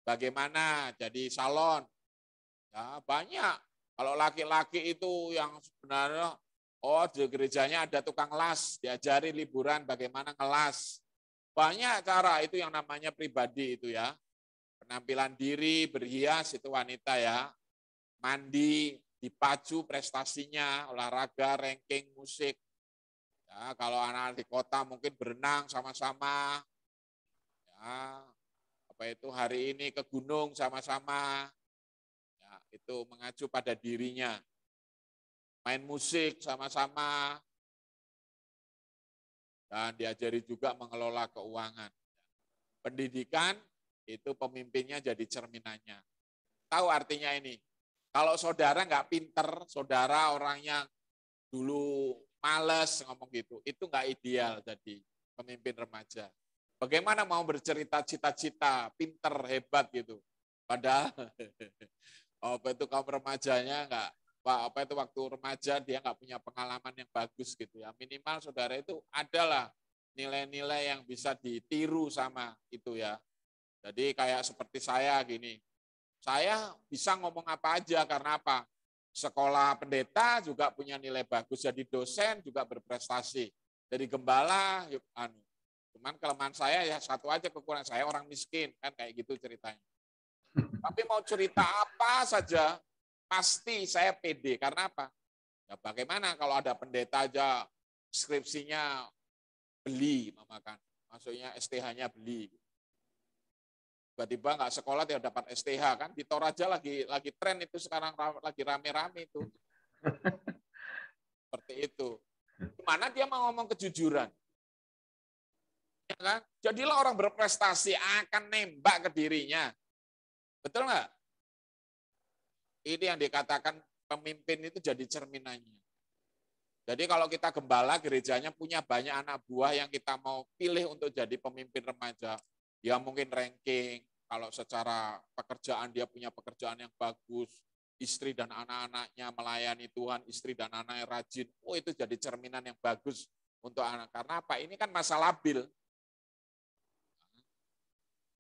Bagaimana jadi salon? Ya banyak. Kalau laki-laki itu yang sebenarnya, oh di gerejanya ada tukang las, diajari liburan bagaimana ngelas. Banyak cara itu yang namanya pribadi itu ya. Penampilan diri, berhias itu wanita ya. Mandi, dipacu prestasinya, olahraga, ranking, musik. Ya, kalau anak di kota mungkin berenang sama-sama. Ya, apa itu hari ini ke gunung sama-sama. Ya, itu mengacu pada dirinya. Main musik sama-sama. Dan diajari juga mengelola keuangan. Pendidikan itu pemimpinnya jadi cerminannya. Tahu artinya ini? Kalau saudara nggak pinter, saudara orangnya dulu males ngomong gitu, itu nggak ideal jadi pemimpin remaja. Bagaimana mau bercerita cita-cita, pinter, hebat gitu. Padahal apa itu kaum remajanya nggak, apa itu waktu remaja dia nggak punya pengalaman yang bagus gitu ya. Minimal saudara itu adalah nilai-nilai yang bisa ditiru sama itu ya. Jadi kayak seperti saya gini, saya bisa ngomong apa aja karena apa? Sekolah pendeta juga punya nilai bagus, jadi dosen juga berprestasi. Dari gembala, yuk, cuman kelemahan saya ya satu aja kekurangan saya orang miskin kan kayak gitu ceritanya. Tapi mau cerita apa saja pasti saya pede karena apa? Ya bagaimana kalau ada pendeta aja skripsinya beli mamakan, maksudnya STH-nya beli. Tiba-tiba nggak sekolah dia dapat STH kan, di Toraja lagi tren itu sekarang lagi rame-rame itu. Seperti itu. Gimana dia mau ngomong kejujuran? Ya kan? Jadilah orang berprestasi akan nembak ke dirinya. Betul nggak? Ini yang dikatakan pemimpin itu jadi cerminannya. Jadi kalau kita gembala gerejanya punya banyak anak buah yang kita mau pilih untuk jadi pemimpin remaja. Ya mungkin ranking, kalau secara pekerjaan dia punya pekerjaan yang bagus, istri dan anak-anaknya melayani Tuhan, istri dan anaknya rajin. Oh itu jadi cerminan yang bagus untuk anak. Karena apa? Ini kan masa labil.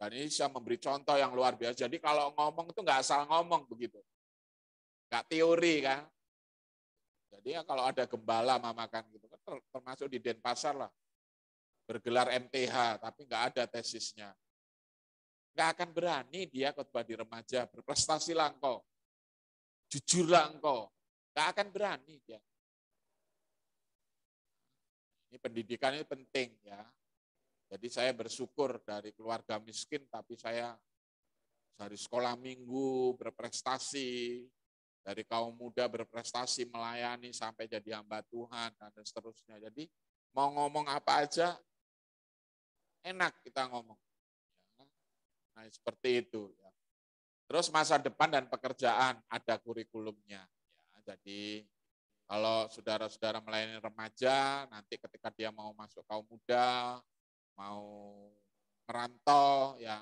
Dan ini bisa memberi contoh yang luar biasa. Jadi kalau ngomong itu nggak asal ngomong begitu. Nggak teori kan. Jadi ya kalau ada gembala mamakan gitu kan termasuk di Denpasar lah. Bergelar MTH tapi nggak ada tesisnya. Nggak akan berani dia khotbah di remaja, berprestasilah engkau. Jujurlah engkau. Nggak akan berani dia. Ini pendidikan ini penting ya. Jadi saya bersyukur dari keluarga miskin tapi saya dari sekolah minggu berprestasi, dari kaum muda berprestasi melayani sampai jadi hamba Tuhan dan seterusnya. Jadi mau ngomong apa aja enak kita ngomong. Nah seperti itu. Terus masa depan dan pekerjaan ada kurikulumnya. Ya, jadi kalau saudara-saudara melayani remaja, nanti ketika dia mau masuk kaum muda, mau merantau, ya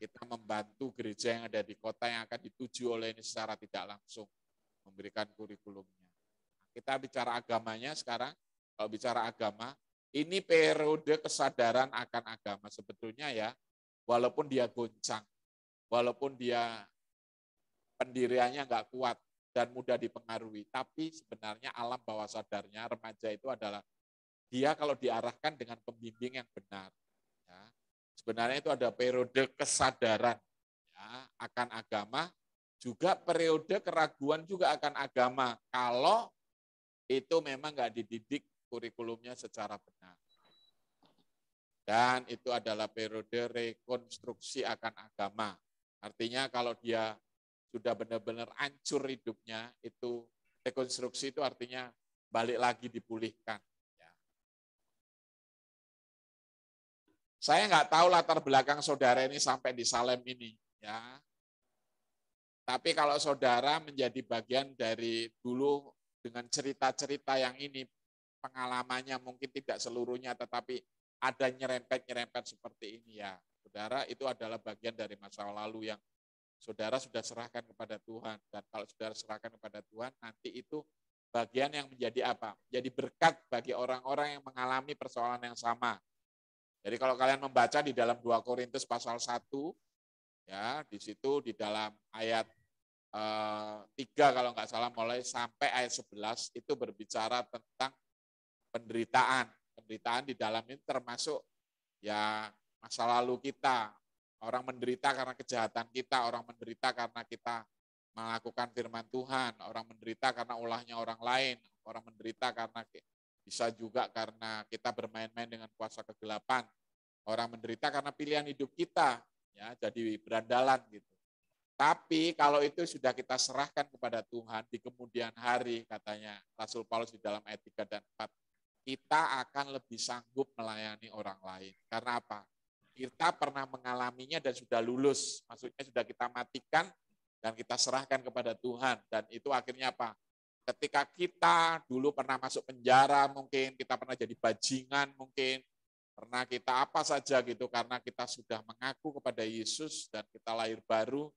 kita membantu gereja yang ada di kota yang akan dituju oleh ini secara tidak langsung memberikan kurikulumnya. Kita bicara agamanya sekarang, kalau bicara agama, ini periode kesadaran akan agama sebetulnya ya, walaupun dia goncang, walaupun dia pendiriannya nggak kuat dan mudah dipengaruhi, tapi sebenarnya alam bawah sadarnya remaja itu adalah dia kalau diarahkan dengan pembimbing yang benar. Ya, sebenarnya itu ada periode kesadaran ya, akan agama, juga periode keraguan juga akan agama kalau itu memang nggak dididik kurikulumnya secara benar. Dan itu adalah periode rekonstruksi akan agama. Artinya kalau dia sudah benar-benar hancur hidupnya, itu rekonstruksi itu artinya balik lagi dipulihkan. Ya. Saya nggak tahu latar belakang saudara ini sampai di Salem ini, ya. Tapi kalau saudara menjadi bagian dari dulu dengan cerita-cerita yang ini, pengalamannya mungkin tidak seluruhnya, tetapi ada nyerempet-nyerempet seperti ini ya. Saudara, itu adalah bagian dari masa lalu yang saudara sudah serahkan kepada Tuhan. Dan kalau saudara serahkan kepada Tuhan, nanti itu bagian yang menjadi apa? Jadi berkat bagi orang-orang yang mengalami persoalan yang sama. Jadi kalau kalian membaca di dalam 2 Korintus pasal 1, ya di situ di dalam ayat 3 kalau nggak salah mulai sampai ayat 11 itu berbicara tentang penderitaan. Penderitaan di dalam ini termasuk ya masa lalu kita. Orang menderita karena kejahatan kita, orang menderita karena kita melakukan firman Tuhan, orang menderita karena ulahnya orang lain, orang menderita karena bisa juga karena kita bermain-main dengan kuasa kegelapan, orang menderita karena pilihan hidup kita, ya jadi berandalan gitu. Tapi kalau itu sudah kita serahkan kepada Tuhan di kemudian hari, katanya Rasul Paulus di dalam ayat 3 dan 4, kita akan lebih sanggup melayani orang lain. Karena apa? Kita pernah mengalaminya dan sudah lulus, maksudnya sudah kita matikan dan kita serahkan kepada Tuhan. Dan itu akhirnya apa? Ketika kita dulu pernah masuk penjara mungkin, kita pernah jadi bajingan mungkin, pernah kita apa saja gitu, karena kita sudah mengaku kepada Yesus dan kita lahir baru,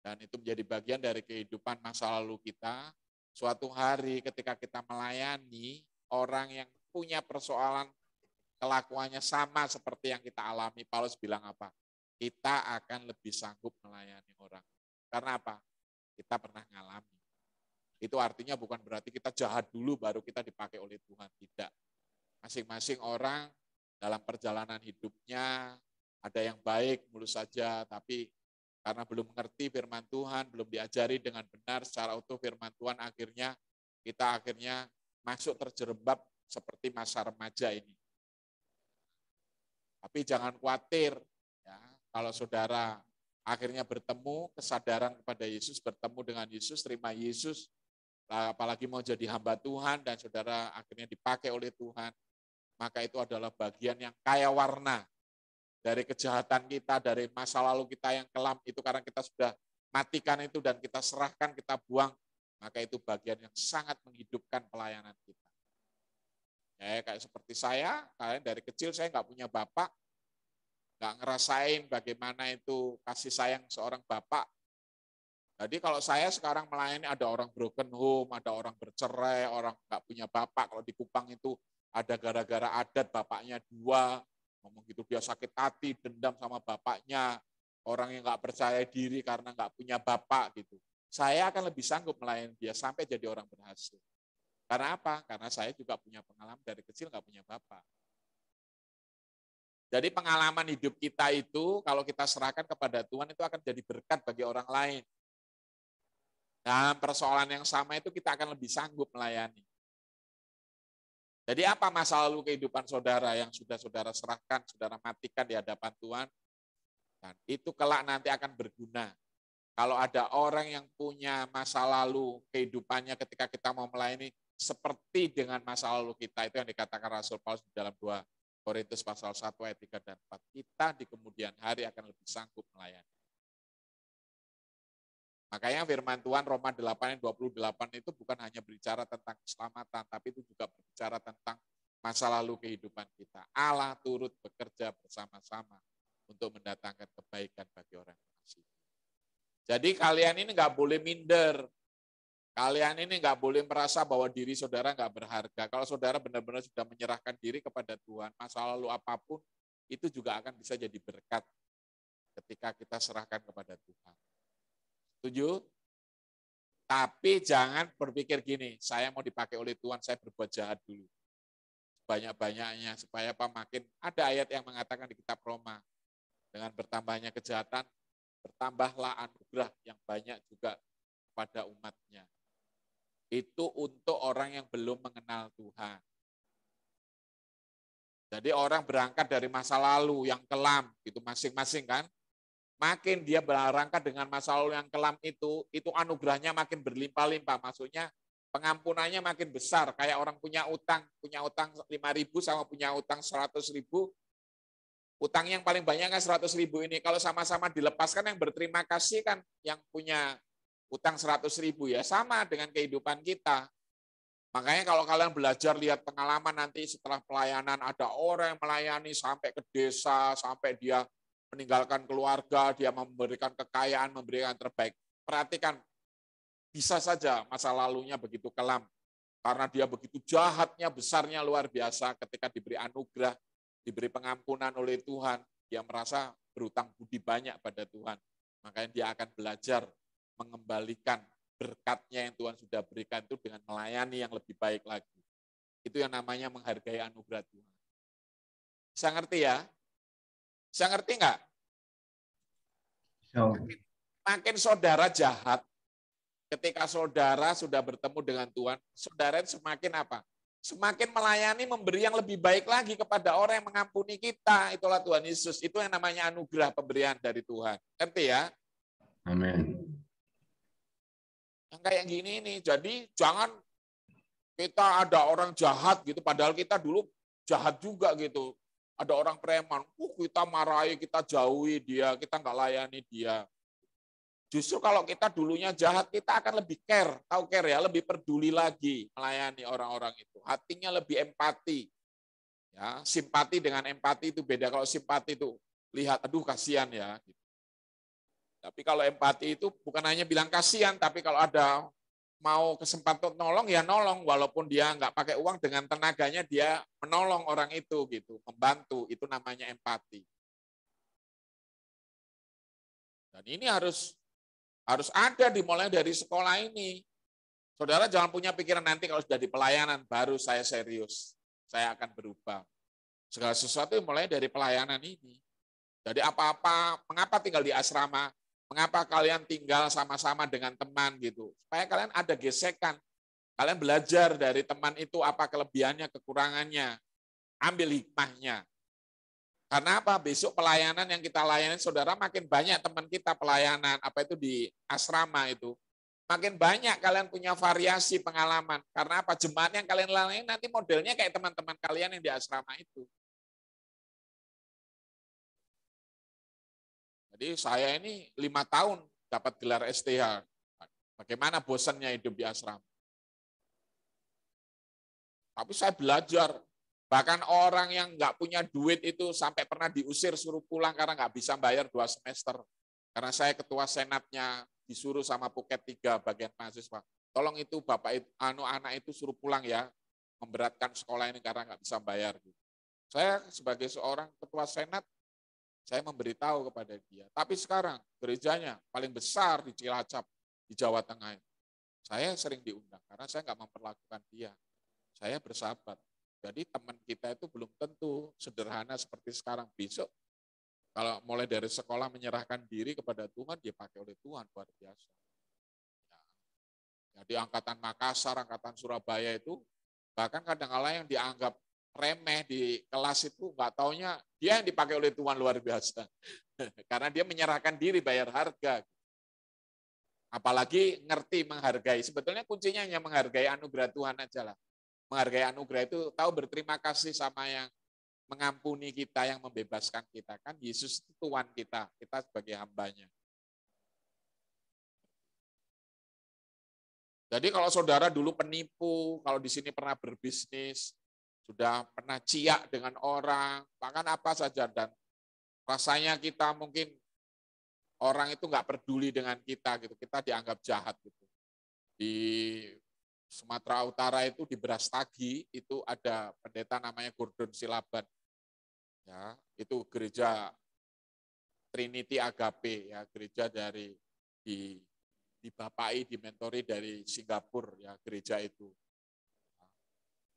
dan itu menjadi bagian dari kehidupan masa lalu kita. Suatu hari ketika kita melayani orang yang punya persoalan kelakuannya sama seperti yang kita alami, Paulus bilang apa? Kita akan lebih sanggup melayani orang. Karena apa? Kita pernah ngalami. Itu artinya bukan berarti kita jahat dulu baru kita dipakai oleh Tuhan. Tidak. Masing-masing orang dalam perjalanan hidupnya ada yang baik mulus saja, tapi karena belum mengerti firman Tuhan, belum diajari dengan benar secara utuh firman Tuhan, kita akhirnya masuk terjerembab seperti masa remaja ini. Tapi jangan khawatir, ya, kalau saudara akhirnya bertemu, kesadaran kepada Yesus, bertemu dengan Yesus, terima Yesus, apalagi mau jadi hamba Tuhan, dan saudara akhirnya dipakai oleh Tuhan, maka itu adalah bagian yang kaya warna dari kejahatan kita, dari masa lalu kita yang kelam, itu karena kita sudah matikan itu dan kita serahkan, kita buang, maka itu bagian yang sangat menghidupkan pelayanan kita. Ya, kayak seperti saya, kalian dari kecil saya nggak punya bapak, nggak ngerasain bagaimana itu kasih sayang seorang bapak. Jadi kalau saya sekarang melayani ada orang broken home, ada orang bercerai, orang nggak punya bapak. Kalau di Kupang itu ada gara-gara adat bapaknya 2, ngomong gitu dia sakit hati, dendam sama bapaknya. Orang yang nggak percaya diri karena nggak punya bapak gitu. Saya akan lebih sanggup melayani dia sampai jadi orang berhasil. Karena apa? Karena saya juga punya pengalaman dari kecil nggak punya bapak. Jadi pengalaman hidup kita itu kalau kita serahkan kepada Tuhan itu akan jadi berkat bagi orang lain. Dalam persoalan yang sama itu kita akan lebih sanggup melayani. Jadi apa masa lalu kehidupan saudara yang sudah saudara serahkan, saudara matikan di hadapan Tuhan, dan itu kelak nanti akan berguna. Kalau ada orang yang punya masa lalu kehidupannya ketika kita mau melayani, seperti dengan masa lalu kita, itu yang dikatakan Rasul Paulus di dalam 2 Korintus pasal 1 ayat 3 dan 4. Kita di kemudian hari akan lebih sanggup melayani. Makanya firman Tuhan Roma 8 ayat 28 itu bukan hanya berbicara tentang keselamatan, tapi itu juga berbicara tentang masa lalu kehidupan kita. Allah turut bekerja bersama-sama untuk mendatangkan kebaikan bagi orang yang mengasihi. Jadi kalian ini nggak boleh minder. Kalian ini nggak boleh merasa bahwa diri saudara nggak berharga. Kalau saudara benar-benar sudah menyerahkan diri kepada Tuhan, masa lalu apapun itu juga akan bisa jadi berkat ketika kita serahkan kepada Tuhan. Setuju? Tapi jangan berpikir gini, saya mau dipakai oleh Tuhan, saya berbuat jahat dulu. Banyak-banyaknya, supaya apa makin ada ayat yang mengatakan di kitab Roma, dengan bertambahnya kejahatan, bertambahlah anugerah yang banyak juga pada umatnya. Itu untuk orang yang belum mengenal Tuhan. Jadi orang berangkat dari masa lalu yang kelam, itu masing-masing kan. Makin dia berangkat dengan masa lalu yang kelam itu anugerahnya makin berlimpah-limpah. Maksudnya pengampunannya makin besar. Kayak orang punya utang 5.000 sama punya utang 100.000. Utang yang paling banyak kan 100.000 ini. Kalau sama-sama dilepaskan yang berterima kasih kan yang punya utang 100.000 ya, sama dengan kehidupan kita. Makanya kalau kalian belajar lihat pengalaman nanti setelah pelayanan, ada orang yang melayani sampai ke desa, sampai dia meninggalkan keluarga, dia memberikan kekayaan, memberikan terbaik. Perhatikan, bisa saja masa lalunya begitu kelam. Karena dia begitu jahatnya, besarnya luar biasa ketika diberi anugerah, diberi pengampunan oleh Tuhan, dia merasa berutang budi banyak pada Tuhan. Makanya dia akan belajar mengembalikan berkatnya yang Tuhan sudah berikan itu dengan melayani yang lebih baik lagi. Itu yang namanya menghargai anugerah Tuhan. Bisa ngerti ya? Bisa ngerti nggak? Makin saudara jahat, ketika saudara sudah bertemu dengan Tuhan, saudara semakin apa? Semakin melayani, memberi yang lebih baik lagi kepada orang yang mengampuni kita. Itulah Tuhan Yesus. Itu yang namanya anugerah pemberian dari Tuhan. Ngerti ya? Amin. Yang kayak gini nih. Jadi jangan kita ada orang jahat gitu, padahal kita dulu jahat juga gitu. Ada orang preman, kita marahi, kita jauhi dia, kita nggak layani dia. Justru kalau kita dulunya jahat, kita akan lebih care, tahu care ya, lebih peduli lagi melayani orang-orang itu. Hatinya lebih empati. Ya, simpati dengan empati itu beda. Kalau simpati itu lihat, aduh kasihan ya. Tapi kalau empati itu bukan hanya bilang kasihan, tapi kalau ada mau kesempatan nolong ya nolong, walaupun dia nggak pakai uang, dengan tenaganya dia menolong orang itu gitu, membantu. Itu namanya empati. Dan ini harus ada dimulai dari sekolah ini. Saudara jangan punya pikiran nanti kalau sudah di pelayanan baru saya serius, saya akan berubah. Segala sesuatu mulai dari pelayanan ini. Jadi apa-apa, mengapa tinggal di asrama? Mengapa kalian tinggal sama-sama dengan teman gitu? Supaya kalian ada gesekan. Kalian belajar dari teman itu apa kelebihannya, kekurangannya. Ambil hikmahnya. Karena apa? Besok pelayanan yang kita layani, saudara, makin banyak teman kita pelayanan, apa itu di asrama itu. Makin banyak kalian punya variasi pengalaman. Karena apa? Jemaat yang kalian layani nanti modelnya kayak teman-teman kalian yang di asrama itu. Jadi saya ini 5 tahun dapat gelar STH. Bagaimana bosannya hidup di asrama? Tapi saya belajar. Bahkan orang yang nggak punya duit itu sampai pernah diusir suruh pulang karena nggak bisa bayar 2 semester. Karena saya ketua senatnya disuruh sama Puket 3 bagian mahasiswa. Tolong itu bapak itu, anak itu suruh pulang ya, memberatkan sekolah ini karena nggak bisa bayar. Saya sebagai seorang ketua senat, saya memberitahu kepada dia. Tapi sekarang gerejanya paling besar di Cilacap, di Jawa Tengah. Saya sering diundang karena saya nggak memperlakukan dia. Saya bersahabat. Jadi teman kita itu belum tentu sederhana seperti sekarang. Besok kalau mulai dari sekolah menyerahkan diri kepada Tuhan, dia pakai oleh Tuhan, luar biasa. Ya. Jadi angkatan Makassar, angkatan Surabaya itu, bahkan kadang-kadang yang dianggap remeh di kelas itu, nggak taunya dia yang dipakai oleh Tuhan luar biasa. Karena dia menyerahkan diri, bayar harga. Apalagi ngerti menghargai. Sebetulnya kuncinya hanya menghargai anugerah Tuhan aja lah. Menghargai anugerah itu tahu berterima kasih sama yang mengampuni kita, yang membebaskan kita. Kan Yesus itu Tuhan kita sebagai hambanya. Jadi kalau saudara dulu penipu, kalau di sini pernah berbisnis, sudah pernah ciak dengan orang, bahkan apa saja, dan rasanya kita mungkin orang itu nggak peduli dengan kita gitu, kita dianggap jahat gitu. Di Sumatera Utara itu di Brastagi itu ada pendeta namanya Gordon Silaban. Ya, itu gereja Trinity Agape ya, gereja dari dibapai, dimentori dari Singapura ya, gereja itu.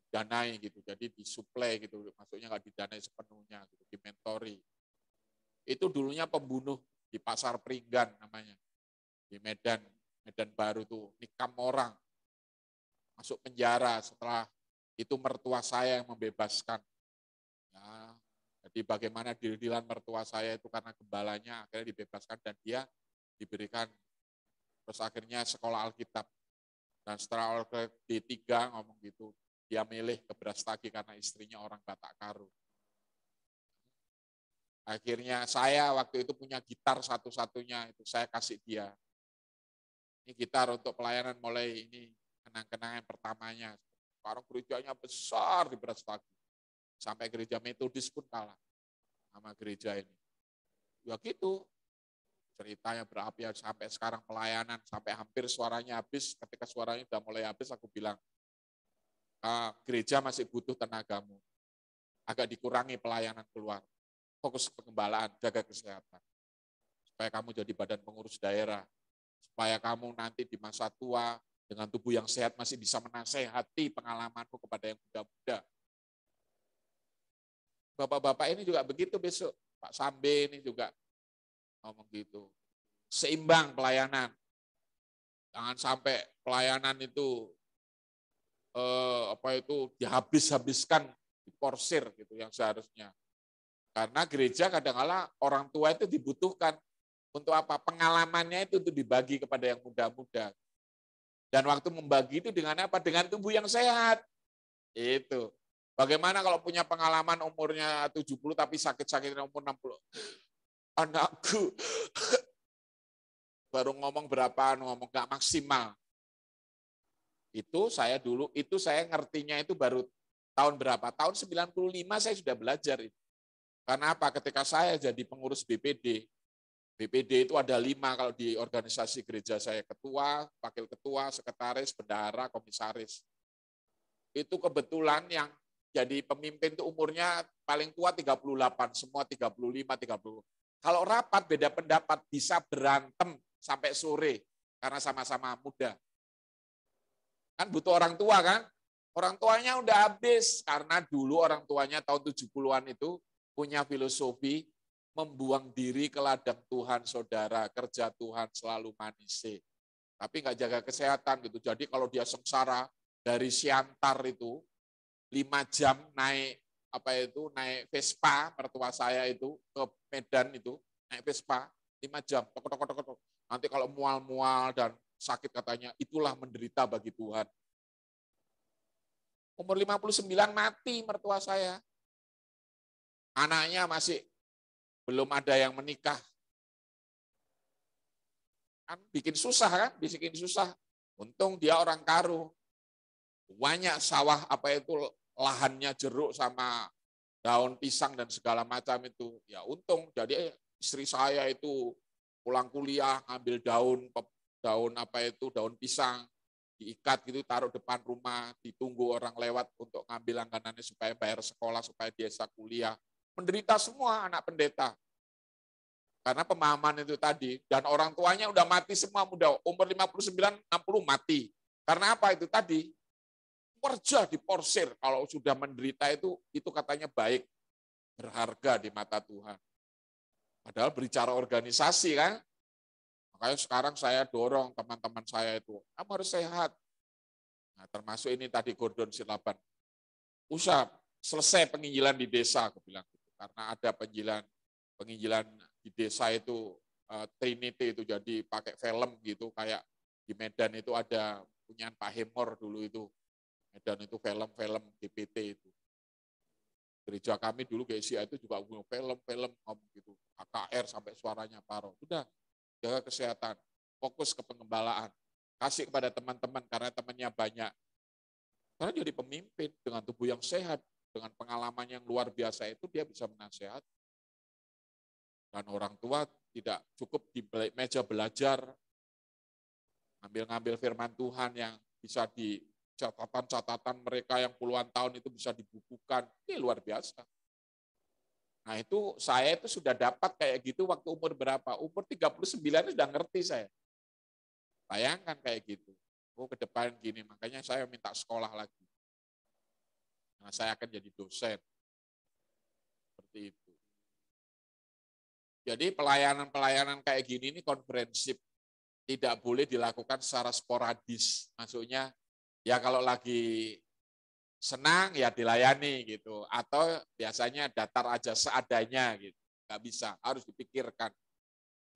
Danai gitu, jadi disuplai gitu, maksudnya nggak didanai sepenuhnya gitu, dimentori. Itu dulunya pembunuh di Pasar Peringgan namanya, di Medan Baru tuh, nikam orang, masuk penjara. Setelah itu mertua saya yang membebaskan. Ya, jadi bagaimana deal-dealan mertua saya itu karena gembalanya akhirnya dibebaskan dan dia diberikan, terus akhirnya sekolah Alkitab. Dan setelah D3 ngomong gitu, dia milih ke Brastagi karena istrinya orang Batak Karo. Akhirnya saya waktu itu punya gitar satu-satunya, itu saya kasih dia. Ini gitar untuk pelayanan mulai ini kenang-kenangan pertamanya. Sekarang gerejanya besar di Brastagi. Sampai gereja Metodis pun kalah sama gereja ini. Ya gitu, ceritanya berapi sampai sekarang pelayanan, sampai hampir suaranya habis. Ketika suaranya udah mulai habis, aku bilang, gereja masih butuh tenagamu. Agak dikurangi pelayanan keluar. Fokus pengembalaan, jaga kesehatan. Supaya kamu jadi badan pengurus daerah. Supaya kamu nanti di masa tua, dengan tubuh yang sehat masih bisa menasehati pengalamanmu kepada yang muda-muda. Bapak-bapak ini juga begitu besok. Pak Sambe ini juga ngomong gitu. Seimbang pelayanan. Jangan sampai pelayanan itu dihabis-habiskan, diporsir gitu yang seharusnya. Karena gereja kadang-kala orang tua itu dibutuhkan untuk apa? Pengalamannya itu untuk dibagi kepada yang muda-muda. Dan waktu membagi itu dengan apa? Dengan tubuh yang sehat. Itu. Bagaimana kalau punya pengalaman umurnya 70 tapi sakit-sakitnya umur 60? Anakku baru ngomong berapa, ngomong gak maksimal. Itu saya ngertinya itu baru tahun berapa? Tahun 95 saya sudah belajar itu. Karena apa? Ketika saya jadi pengurus BPD itu ada 5 kalau di organisasi gereja saya, ketua, wakil ketua, sekretaris, bendahara, komisaris. Itu kebetulan yang jadi pemimpin itu umurnya paling tua 38, semua 35, 30. Kalau rapat beda pendapat bisa berantem sampai sore karena sama-sama muda. Kan butuh orang tua kan? Orang tuanya udah habis karena dulu orang tuanya tahun 70-an itu punya filosofi membuang diri ke ladang Tuhan, saudara, kerja Tuhan selalu manise. Tapi nggak jaga kesehatan gitu. Jadi kalau dia sengsara dari Siantar itu 5 jam naik naik Vespa, mertua saya itu ke Medan itu naik Vespa 5 jam. Tok. Nanti kalau mual-mual dan sakit katanya itulah menderita bagi Tuhan. Umur 59 mati mertua saya. Anaknya masih belum ada yang menikah. Kan bikin susah. Untung dia orang Karo. Banyak sawah lahannya jeruk sama daun pisang dan segala macam itu. Ya untung. Jadi istri saya itu pulang kuliah ngambil daun pisang, diikat gitu taruh depan rumah, ditunggu orang lewat untuk ngambil langganannya supaya bayar sekolah, supaya dia bisa kuliah. Menderita semua anak pendeta. Karena pemahaman itu tadi, dan orang tuanya udah mati semua muda, umur 59, 60 mati. Karena apa itu tadi? Kerja diporsir, kalau sudah menderita itu katanya baik, berharga di mata Tuhan. Padahal berbicara organisasi kan, makanya sekarang saya dorong teman-teman saya itu, kamu harus sehat. Nah, termasuk ini tadi Gordon Silaban. Usah selesai penginjilan di desa, aku bilang gitu. Karena ada penginjilan di desa itu Trinity itu jadi pakai film gitu, kayak di Medan itu ada punyaan Pak Hemor dulu itu. Medan itu film-film GPT itu. Gereja kami dulu GSIA itu juga film ngomong gitu, KKR sampai suaranya paro. Sudah, jaga kesehatan, fokus ke pengembalaan, kasih kepada teman-teman karena temannya banyak. Karena jadi pemimpin dengan tubuh yang sehat, dengan pengalaman yang luar biasa itu dia bisa menasihat. Dan orang tua tidak cukup di meja belajar, ngambil firman Tuhan yang bisa di catatan-catatan mereka yang puluhan tahun itu bisa dibukukan. Ini luar biasa. Nah itu saya itu sudah dapat kayak gitu waktu umur berapa? Umur 39 sudah ngerti saya. Bayangkan kayak gitu. Oh ke depan gini, makanya saya minta sekolah lagi. Nah saya akan jadi dosen. Seperti itu. Jadi pelayanan-pelayanan kayak gini ini komprehensif. Tidak boleh dilakukan secara sporadis. Maksudnya ya kalau lagi senang ya dilayani gitu. Atau biasanya datar aja seadanya gitu. Nggak bisa, harus dipikirkan.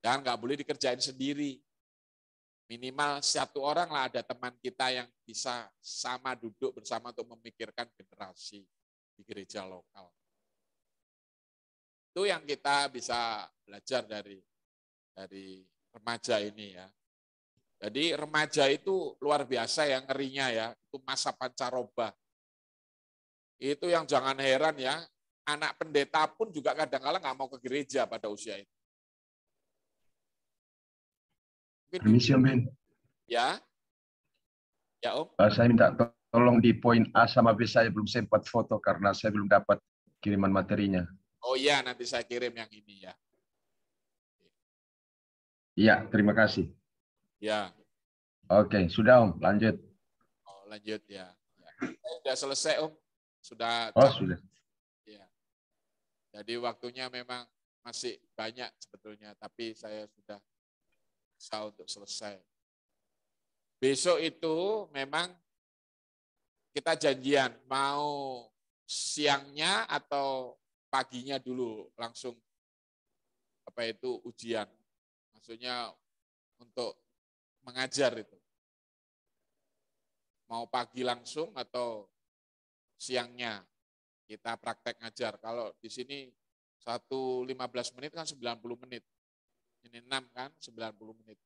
Dan nggak boleh dikerjain sendiri. Minimal satu orang lah ada teman kita yang bisa sama duduk bersama untuk memikirkan generasi di gereja lokal. Itu yang kita bisa belajar dari remaja ini ya. Jadi remaja itu luar biasa ya ngerinya ya, itu masa pancaroba. Itu yang jangan heran ya, anak pendeta pun juga kadang-kala nggak mau ke gereja pada usia itu. Permisi Om Ben. Ya, ya Om. Saya minta tolong di poin A sama B saya belum sempat foto karena saya belum dapat kiriman materinya. Oh iya, nanti saya kirim yang ini ya. Iya, terima kasih. Ya. Oke, sudah Om, lanjut. Oh, lanjut ya. Sudah selesai Om. Sudah Oh, jam. sudah. Ya. Jadi waktunya memang masih banyak sebetulnya, tapi saya sudah bisa untuk selesai. Besok itu memang kita janjian mau siangnya atau paginya dulu langsung apa itu ujian. Maksudnya untuk mengajar itu. Mau pagi langsung atau siangnya kita praktek ngajar. Kalau di sini 15 menit kan 90 menit. Ini 6 kan 90 menit.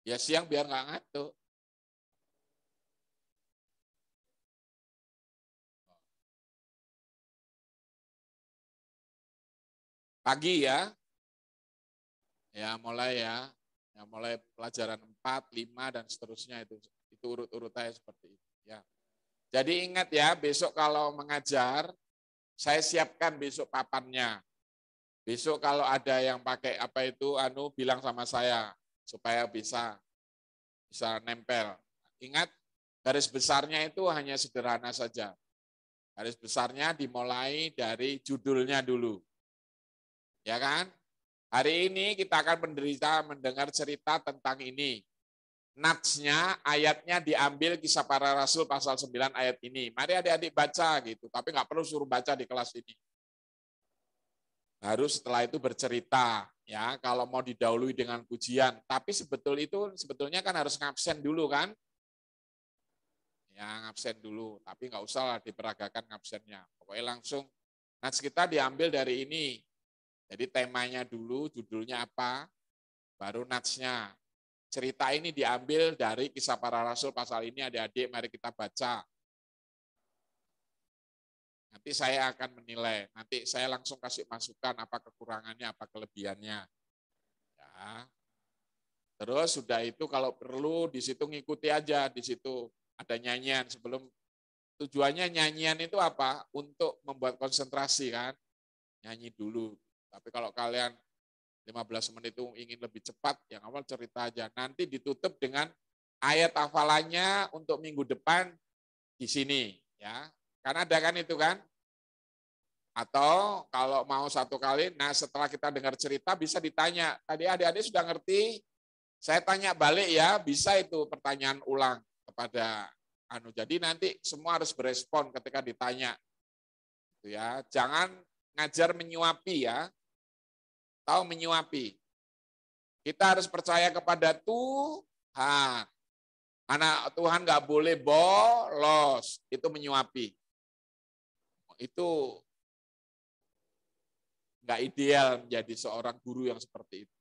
Ya siang biar nggak ngantuk. Pagi ya. Ya mulai ya. Ya mulai pelajaran 4, 5 dan seterusnya itu urut-urutnya seperti itu ya. Jadi ingat ya, besok kalau mengajar saya siapkan besok papannya. Besok kalau ada yang pakai apa itu bilang sama saya supaya bisa nempel. Ingat garis besarnya itu hanya sederhana saja. Garis besarnya dimulai dari judulnya dulu. Ya kan? Hari ini kita akan mendengar cerita tentang ini. Natsnya, ayatnya diambil Kisah Para Rasul pasal 9 ayat ini. Mari adik-adik baca gitu, tapi nggak perlu suruh baca di kelas ini. Harus setelah itu bercerita, ya kalau mau didahului dengan pujian. Tapi sebetulnya kan harus ngabsen dulu kan? Ya ngabsen dulu, tapi nggak usah lah diperagakan ngabsennya. Pokoknya langsung nats kita diambil dari ini. Jadi temanya dulu, judulnya apa, baru natsnya. Cerita ini diambil dari Kisah Para Rasul pasal ini, adik-adik mari kita baca. Nanti saya akan menilai, nanti saya langsung kasih masukan apa kekurangannya, apa kelebihannya. Ya. Terus sudah itu kalau perlu di situ ngikuti aja, di situ ada nyanyian sebelum. Tujuannya nyanyian itu apa? Untuk membuat konsentrasi kan. Nyanyi dulu. Tapi kalau kalian 15 menit itu ingin lebih cepat, yang awal cerita aja. Nanti ditutup dengan ayat hafalannya untuk minggu depan di sini. Ya, kan ada kan itu kan? Atau kalau mau satu kali, nah setelah kita dengar cerita bisa ditanya. Tadi adik-adik sudah ngerti? Saya tanya balik ya, bisa itu pertanyaan ulang kepada Jadi nanti semua harus berespon ketika ditanya. Ya, jangan ngajar menyuapi ya. Tahu menyuapi. Kita harus percaya kepada Tuhan. Anak Tuhan nggak boleh bolos. Itu menyuapi. Itu nggak ideal menjadi seorang guru yang seperti itu.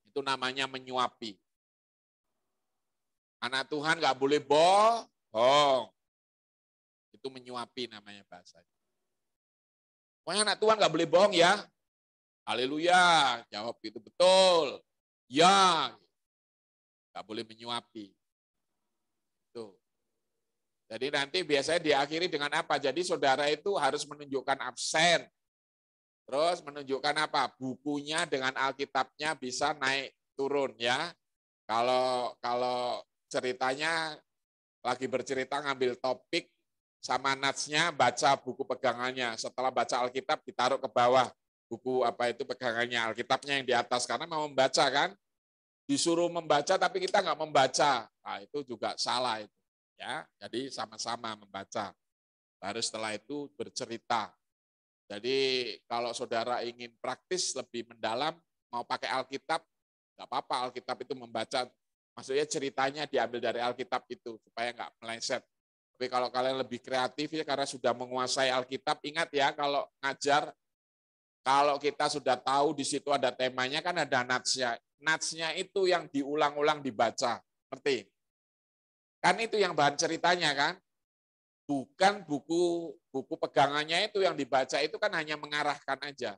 Itu namanya menyuapi. Anak Tuhan nggak boleh bohong. Itu menyuapi namanya bahasanya. Pokoknya anak Tuhan nggak boleh bohong ya. Haleluya, jawab itu betul. Ya, nggak boleh menyuapi. Itu. Jadi nanti biasanya diakhiri dengan apa? Jadi saudara itu harus menunjukkan absen. Terus menunjukkan apa? Bukunya dengan Alkitabnya bisa naik turun ya. Kalau ceritanya lagi bercerita ngambil topik sama natsnya baca buku pegangannya. Setelah baca Alkitab ditaruh ke bawah buku apa itu pegangannya, Alkitabnya yang di atas karena mau membaca kan. Disuruh membaca tapi kita nggak membaca. Nah, itu juga salah itu. Ya, jadi sama-sama membaca. Baru setelah itu bercerita. Jadi kalau saudara ingin praktis lebih mendalam, mau pakai Alkitab, nggak apa-apa Alkitab itu membaca. Maksudnya ceritanya diambil dari Alkitab itu supaya nggak meleset. Tapi kalau kalian lebih kreatif ya karena sudah menguasai Alkitab, ingat ya kalau ngajar, kalau kita sudah tahu di situ ada temanya kan ada natsnya. Natsnya itu yang diulang-ulang dibaca. Ngerti? Kan itu yang bahan ceritanya kan? Bukan buku pegangannya itu yang dibaca itu kan hanya mengarahkan aja.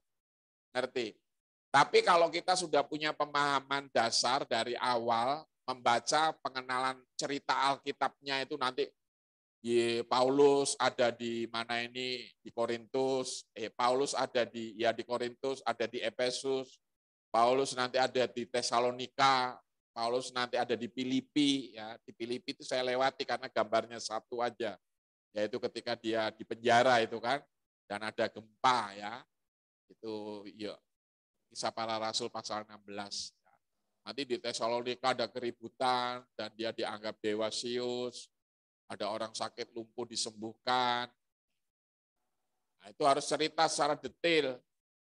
Ngerti? Tapi kalau kita sudah punya pemahaman dasar dari awal, membaca pengenalan cerita Alkitabnya itu nanti Paulus ada di mana ini di Korintus, Paulus ada di Korintus, ada di Efesus, Paulus nanti ada di Tesalonika, Paulus nanti ada di Filipi, ya di Filipi itu saya lewati karena gambarnya satu aja, yaitu ketika dia di penjara itu kan, dan ada gempa ya, itu ya Kisah Para Rasul pasal 16. Nanti di Tesalonika ada keributan dan dia dianggap dewa Zeus. Ada orang sakit lumpuh disembuhkan. Nah, itu harus cerita secara detail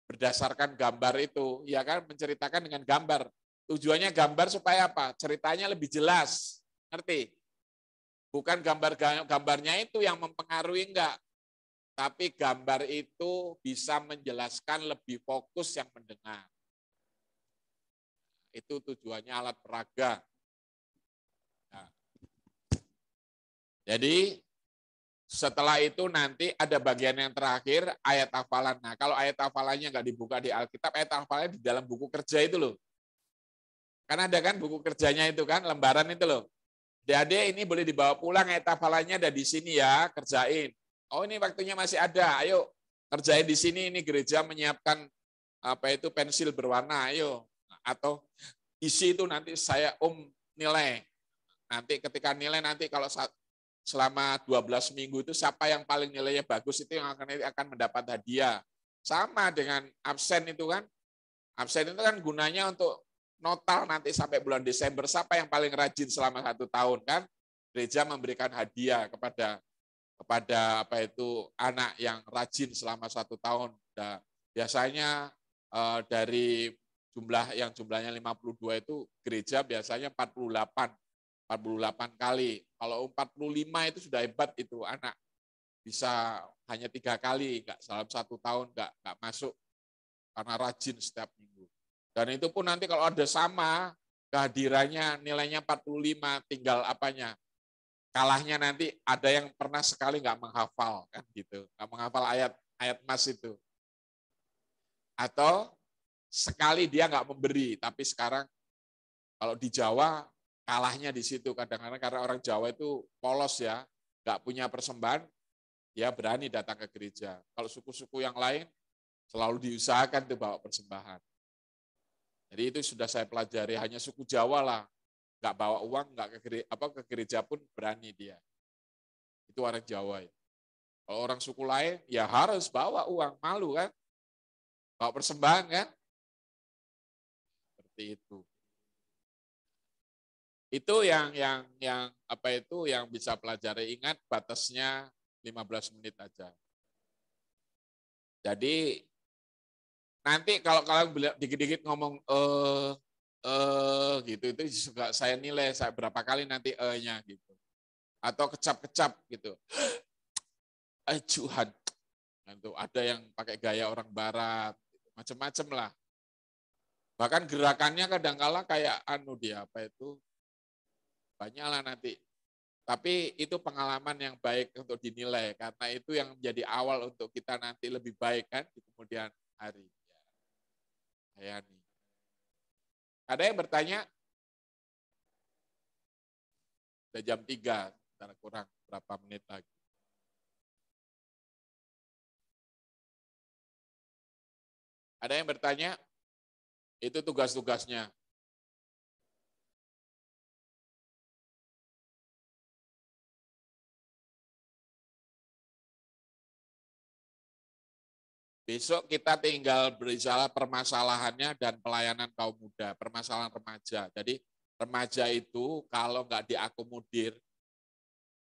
berdasarkan gambar itu, ya kan, menceritakan dengan gambar. Tujuannya gambar supaya apa? Ceritanya lebih jelas. Ngerti? Bukan gambarnya itu yang mempengaruhi enggak, tapi gambar itu bisa menjelaskan lebih fokus yang mendengar. Itu tujuannya alat peraga. Nah, jadi setelah itu nanti ada bagian yang terakhir, ayat hafalan. Nah, kalau ayat hafalannya nggak dibuka di Alkitab, ayat hafalannya di dalam buku kerja itu loh. Kan ada kan buku kerjanya itu kan, lembaran itu loh. Adik ini boleh dibawa pulang, ayat hafalannya ada di sini ya, kerjain. Oh ini waktunya masih ada, ayo kerjain di sini, ini gereja menyiapkan apa itu pensil berwarna, ayo. Atau isi itu nanti saya nilai. Nanti ketika nilai nanti kalau selama 12 minggu itu siapa yang paling nilainya bagus itu yang akan mendapat hadiah. Sama dengan absen itu kan. Absen itu kan gunanya untuk notal nanti sampai bulan Desember. Siapa yang paling rajin selama 1 tahun kan. Gereja memberikan hadiah kepada apa itu anak yang rajin selama 1 tahun. Nah, biasanya dari jumlahnya 52 itu gereja biasanya 48 kali. Kalau 45 itu sudah hebat itu anak. Bisa hanya 3 kali, nggak dalam 1 tahun nggak masuk karena rajin setiap minggu. Dan itu pun nanti kalau ada sama kehadirannya nilainya 45, tinggal apanya. Kalahnya nanti ada yang pernah sekali nggak menghafal kan gitu, nggak menghafal ayat mas itu. Atau sekali dia nggak memberi, tapi sekarang kalau di Jawa kalahnya di situ kadang-kadang karena orang Jawa itu polos ya, nggak punya persembahan, dia berani datang ke gereja. Kalau suku-suku yang lain selalu diusahakan tuh bawa persembahan. Jadi itu sudah saya pelajari, hanya suku Jawa lah, nggak bawa uang, nggak ke gereja pun berani dia. Itu orang Jawa ya. Kalau orang suku lain ya harus bawa uang, malu kan? Bawa persembahan kan? Seperti itu. Itu yang apa itu yang bisa pelajari, ingat batasnya 15 menit aja. Jadi nanti kalau kalian dikit-dikit ngomong gitu itu juga saya nilai saya berapa kali nanti nya gitu. Atau kecap-kecap gitu. Tuhan. Itu ada yang pakai gaya orang barat, macam-macam lah. Bahkan gerakannya kadang-kala kayak dia apa itu banyaklah nanti. Tapi itu pengalaman yang baik untuk dinilai karena itu yang menjadi awal untuk kita nanti lebih baik kan di kemudian hari. Hayani. Ada yang bertanya? Sudah jam 3, kurang berapa menit lagi. Ada yang bertanya? Itu tugas-tugasnya. Besok kita tinggal berbicara permasalahannya dan pelayanan kaum muda, permasalahan remaja. Jadi remaja itu kalau nggak diakomodir,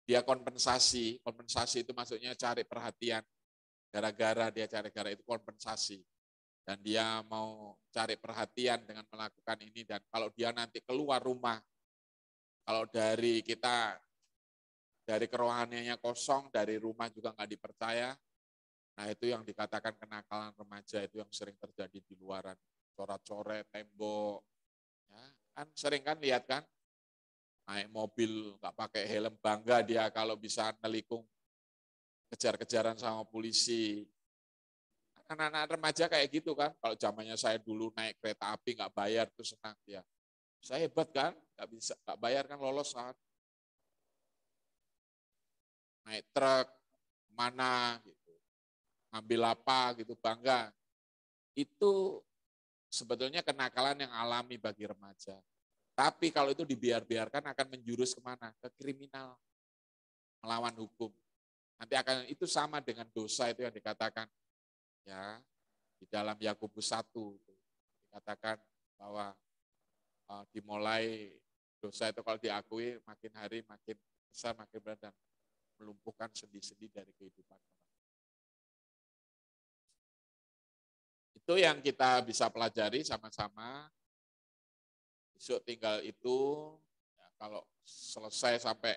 dia kompensasi. Kompensasi itu maksudnya cari perhatian. Gara-gara dia cari gara itu kompensasi. Dan dia mau cari perhatian dengan melakukan ini. Dan kalau dia nanti keluar rumah, kalau dari kita dari kerohaniannya kosong, dari rumah juga nggak dipercaya. Nah itu yang dikatakan kenakalan remaja, itu yang sering terjadi di luaran. Coret-coret, tembok. Ya, kan sering kan lihat kan, naik mobil nggak pakai helm, bangga dia kalau bisa nelikung kejar-kejaran sama polisi. Anak-anak remaja kayak gitu kan, kalau zamannya saya dulu naik kereta api nggak bayar tuh senang dia. Saya hebat kan, nggak bayar kan lolos kan. Naik truk mana gitu, ngambil apa gitu bangga. Itu sebetulnya kenakalan yang alami bagi remaja. Tapi kalau itu dibiarkan akan menjurus kemana? Ke kriminal, melawan hukum. Nanti akan itu sama dengan dosa itu yang dikatakan ya di dalam Yakobus 1 dikatakan bahwa dimulai dosa itu kalau diakui makin hari makin besar, makin berat dan melumpuhkan sendi-sendi dari kehidupan. Itu yang kita bisa pelajari sama-sama. Besok tinggal itu, ya, kalau selesai sampai,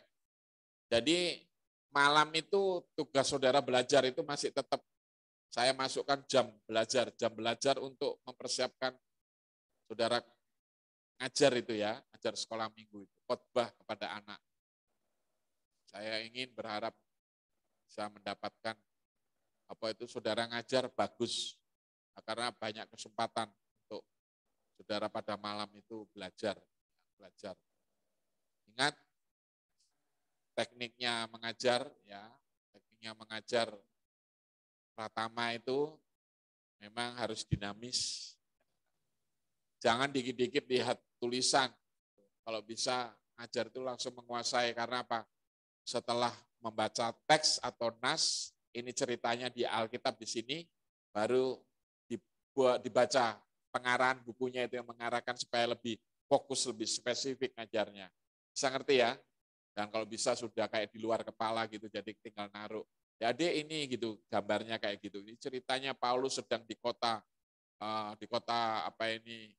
jadi malam itu tugas saudara belajar itu masih tetap saya masukkan jam belajar untuk mempersiapkan saudara ngajar itu ya, ngajar sekolah minggu itu, khotbah kepada anak. Saya ingin berharap bisa mendapatkan apa itu saudara ngajar bagus, karena banyak kesempatan untuk saudara pada malam itu belajar. Ingat tekniknya mengajar ya, tekniknya mengajar pratama itu memang harus dinamis. Jangan dikit-dikit lihat tulisan. Kalau bisa ngajar itu langsung menguasai, karena apa? Setelah membaca teks atau nas, ini ceritanya di Alkitab di sini, baru dibaca pengarahan bukunya itu yang mengarahkan supaya lebih fokus, lebih spesifik ngajarnya. Bisa ngerti ya? Dan kalau bisa sudah kayak di luar kepala gitu, jadi tinggal naruh. Ya adik ini gitu, gambarnya kayak gitu. Ini ceritanya Paulus sedang di kota apa ini,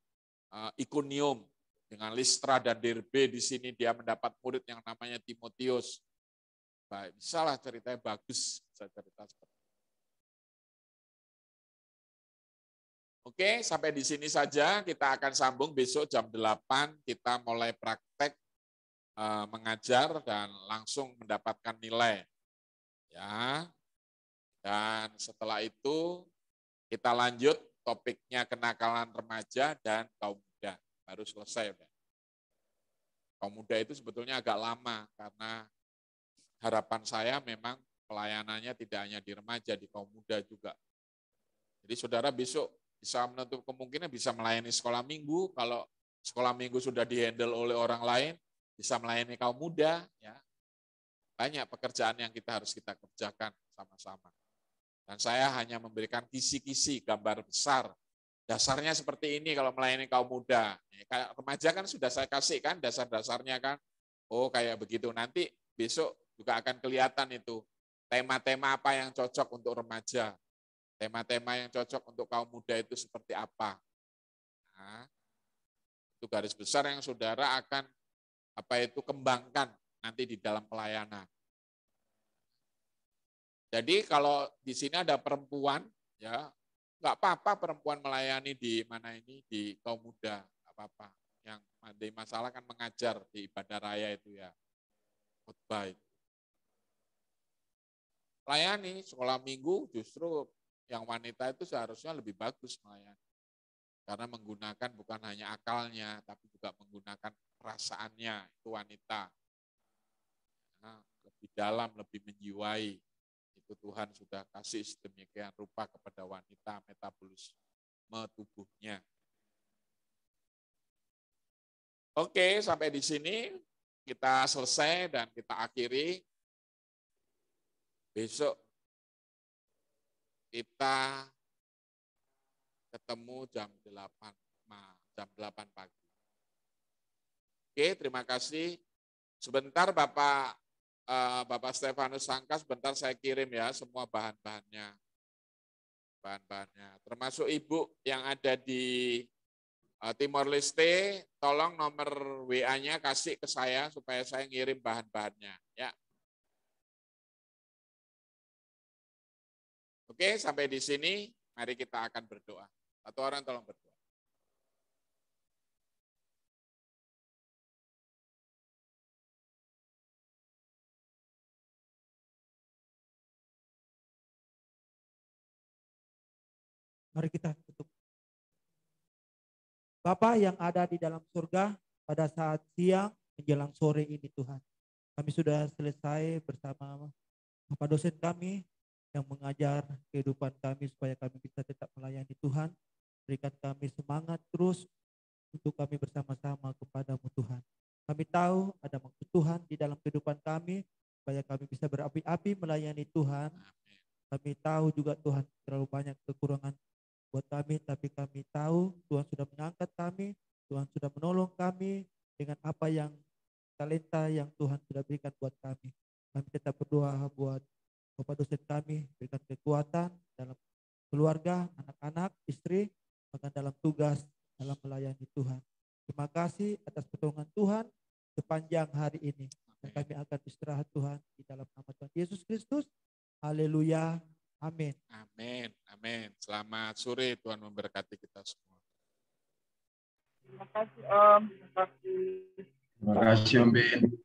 Ikonium, dengan Listra dan Derbe. Di sini dia mendapat murid yang namanya Timotius. Baik, bisa lah ceritanya bagus, bisa cerita seperti itu. Oke, sampai di sini saja. Kita akan sambung besok jam 8, kita mulai praktek mengajar dan langsung mendapatkan nilai. Ya. Dan setelah itu kita lanjut topiknya kenakalan remaja dan kaum muda. Baru selesai. Kaum muda itu sebetulnya agak lama, karena harapan saya memang pelayanannya tidak hanya di remaja, di kaum muda juga. Jadi saudara besok bisa menutup kemungkinan bisa melayani sekolah minggu. Kalau sekolah minggu sudah dihandle oleh orang lain, bisa melayani kaum muda. Ya. Banyak pekerjaan yang harus kita kerjakan sama-sama. Dan saya hanya memberikan kisi-kisi, gambar besar. Dasarnya seperti ini kalau melayani kaum muda. Remaja kan sudah saya kasih kan dasar-dasarnya kan. Oh kayak begitu. Nanti besok juga akan kelihatan itu tema-tema apa yang cocok untuk remaja. Tema-tema yang cocok untuk kaum muda itu seperti apa. Nah, itu garis besar yang saudara akan kembangkan nanti di dalam pelayanan. Jadi kalau di sini ada perempuan, ya nggak apa-apa perempuan melayani di mana ini di kaum muda, nggak apa-apa. Yang ada masalah kan mengajar di ibadah raya itu ya, khotbah itu. Layani sekolah minggu justru yang wanita itu seharusnya lebih bagus melayani. Karena menggunakan bukan hanya akalnya, tapi juga menggunakan perasaannya, itu wanita. Nah, lebih dalam, lebih menjiwai. Itu Tuhan sudah kasih sedemikian rupa kepada wanita, metabolisme tubuhnya. Oke, sampai di sini kita selesai dan kita akhiri. Besok kita ketemu jam 8 pagi. Oke, terima kasih. Sebentar Bapak Stefanus Sangka, sebentar saya kirim ya semua bahan-bahannya. Termasuk Ibu yang ada di Timor Leste, tolong nomor WA-nya kasih ke saya supaya saya ngirim bahan-bahannya. Ya. Oke, sampai di sini. Mari kita akan berdoa. Satu orang tolong berdoa. Mari kita tutup. Bapa yang ada di dalam surga, pada saat siang menjelang sore ini Tuhan, kami sudah selesai bersama Bapak dosen kami yang mengajar kehidupan kami supaya kami bisa tetap melayani Tuhan. Berikan kami semangat terus untuk kami bersama-sama kepadamu Tuhan. Kami tahu ada maksud Tuhan di dalam kehidupan kami supaya kami bisa berapi-api melayani Tuhan. Kami tahu juga Tuhan terlalu banyak kekurangan buat kami, tapi kami tahu Tuhan sudah mengangkat kami, Tuhan sudah menolong kami dengan apa yang talenta yang Tuhan sudah berikan buat kami. Kami tetap berdoa buat Bapak dosen kami, berikan kekuatan dalam keluarga, anak-anak, istri, bahkan dalam tugas, dalam melayani Tuhan. Terima kasih atas pertolongan Tuhan sepanjang hari ini. Dan kami akan istirahat Tuhan di dalam nama Tuhan Yesus Kristus. Haleluya. Amin. Amin. Amin. Selamat sore, Tuhan memberkati kita semua. Terima kasih Om. Terima kasih. Terima kasih Om Ben.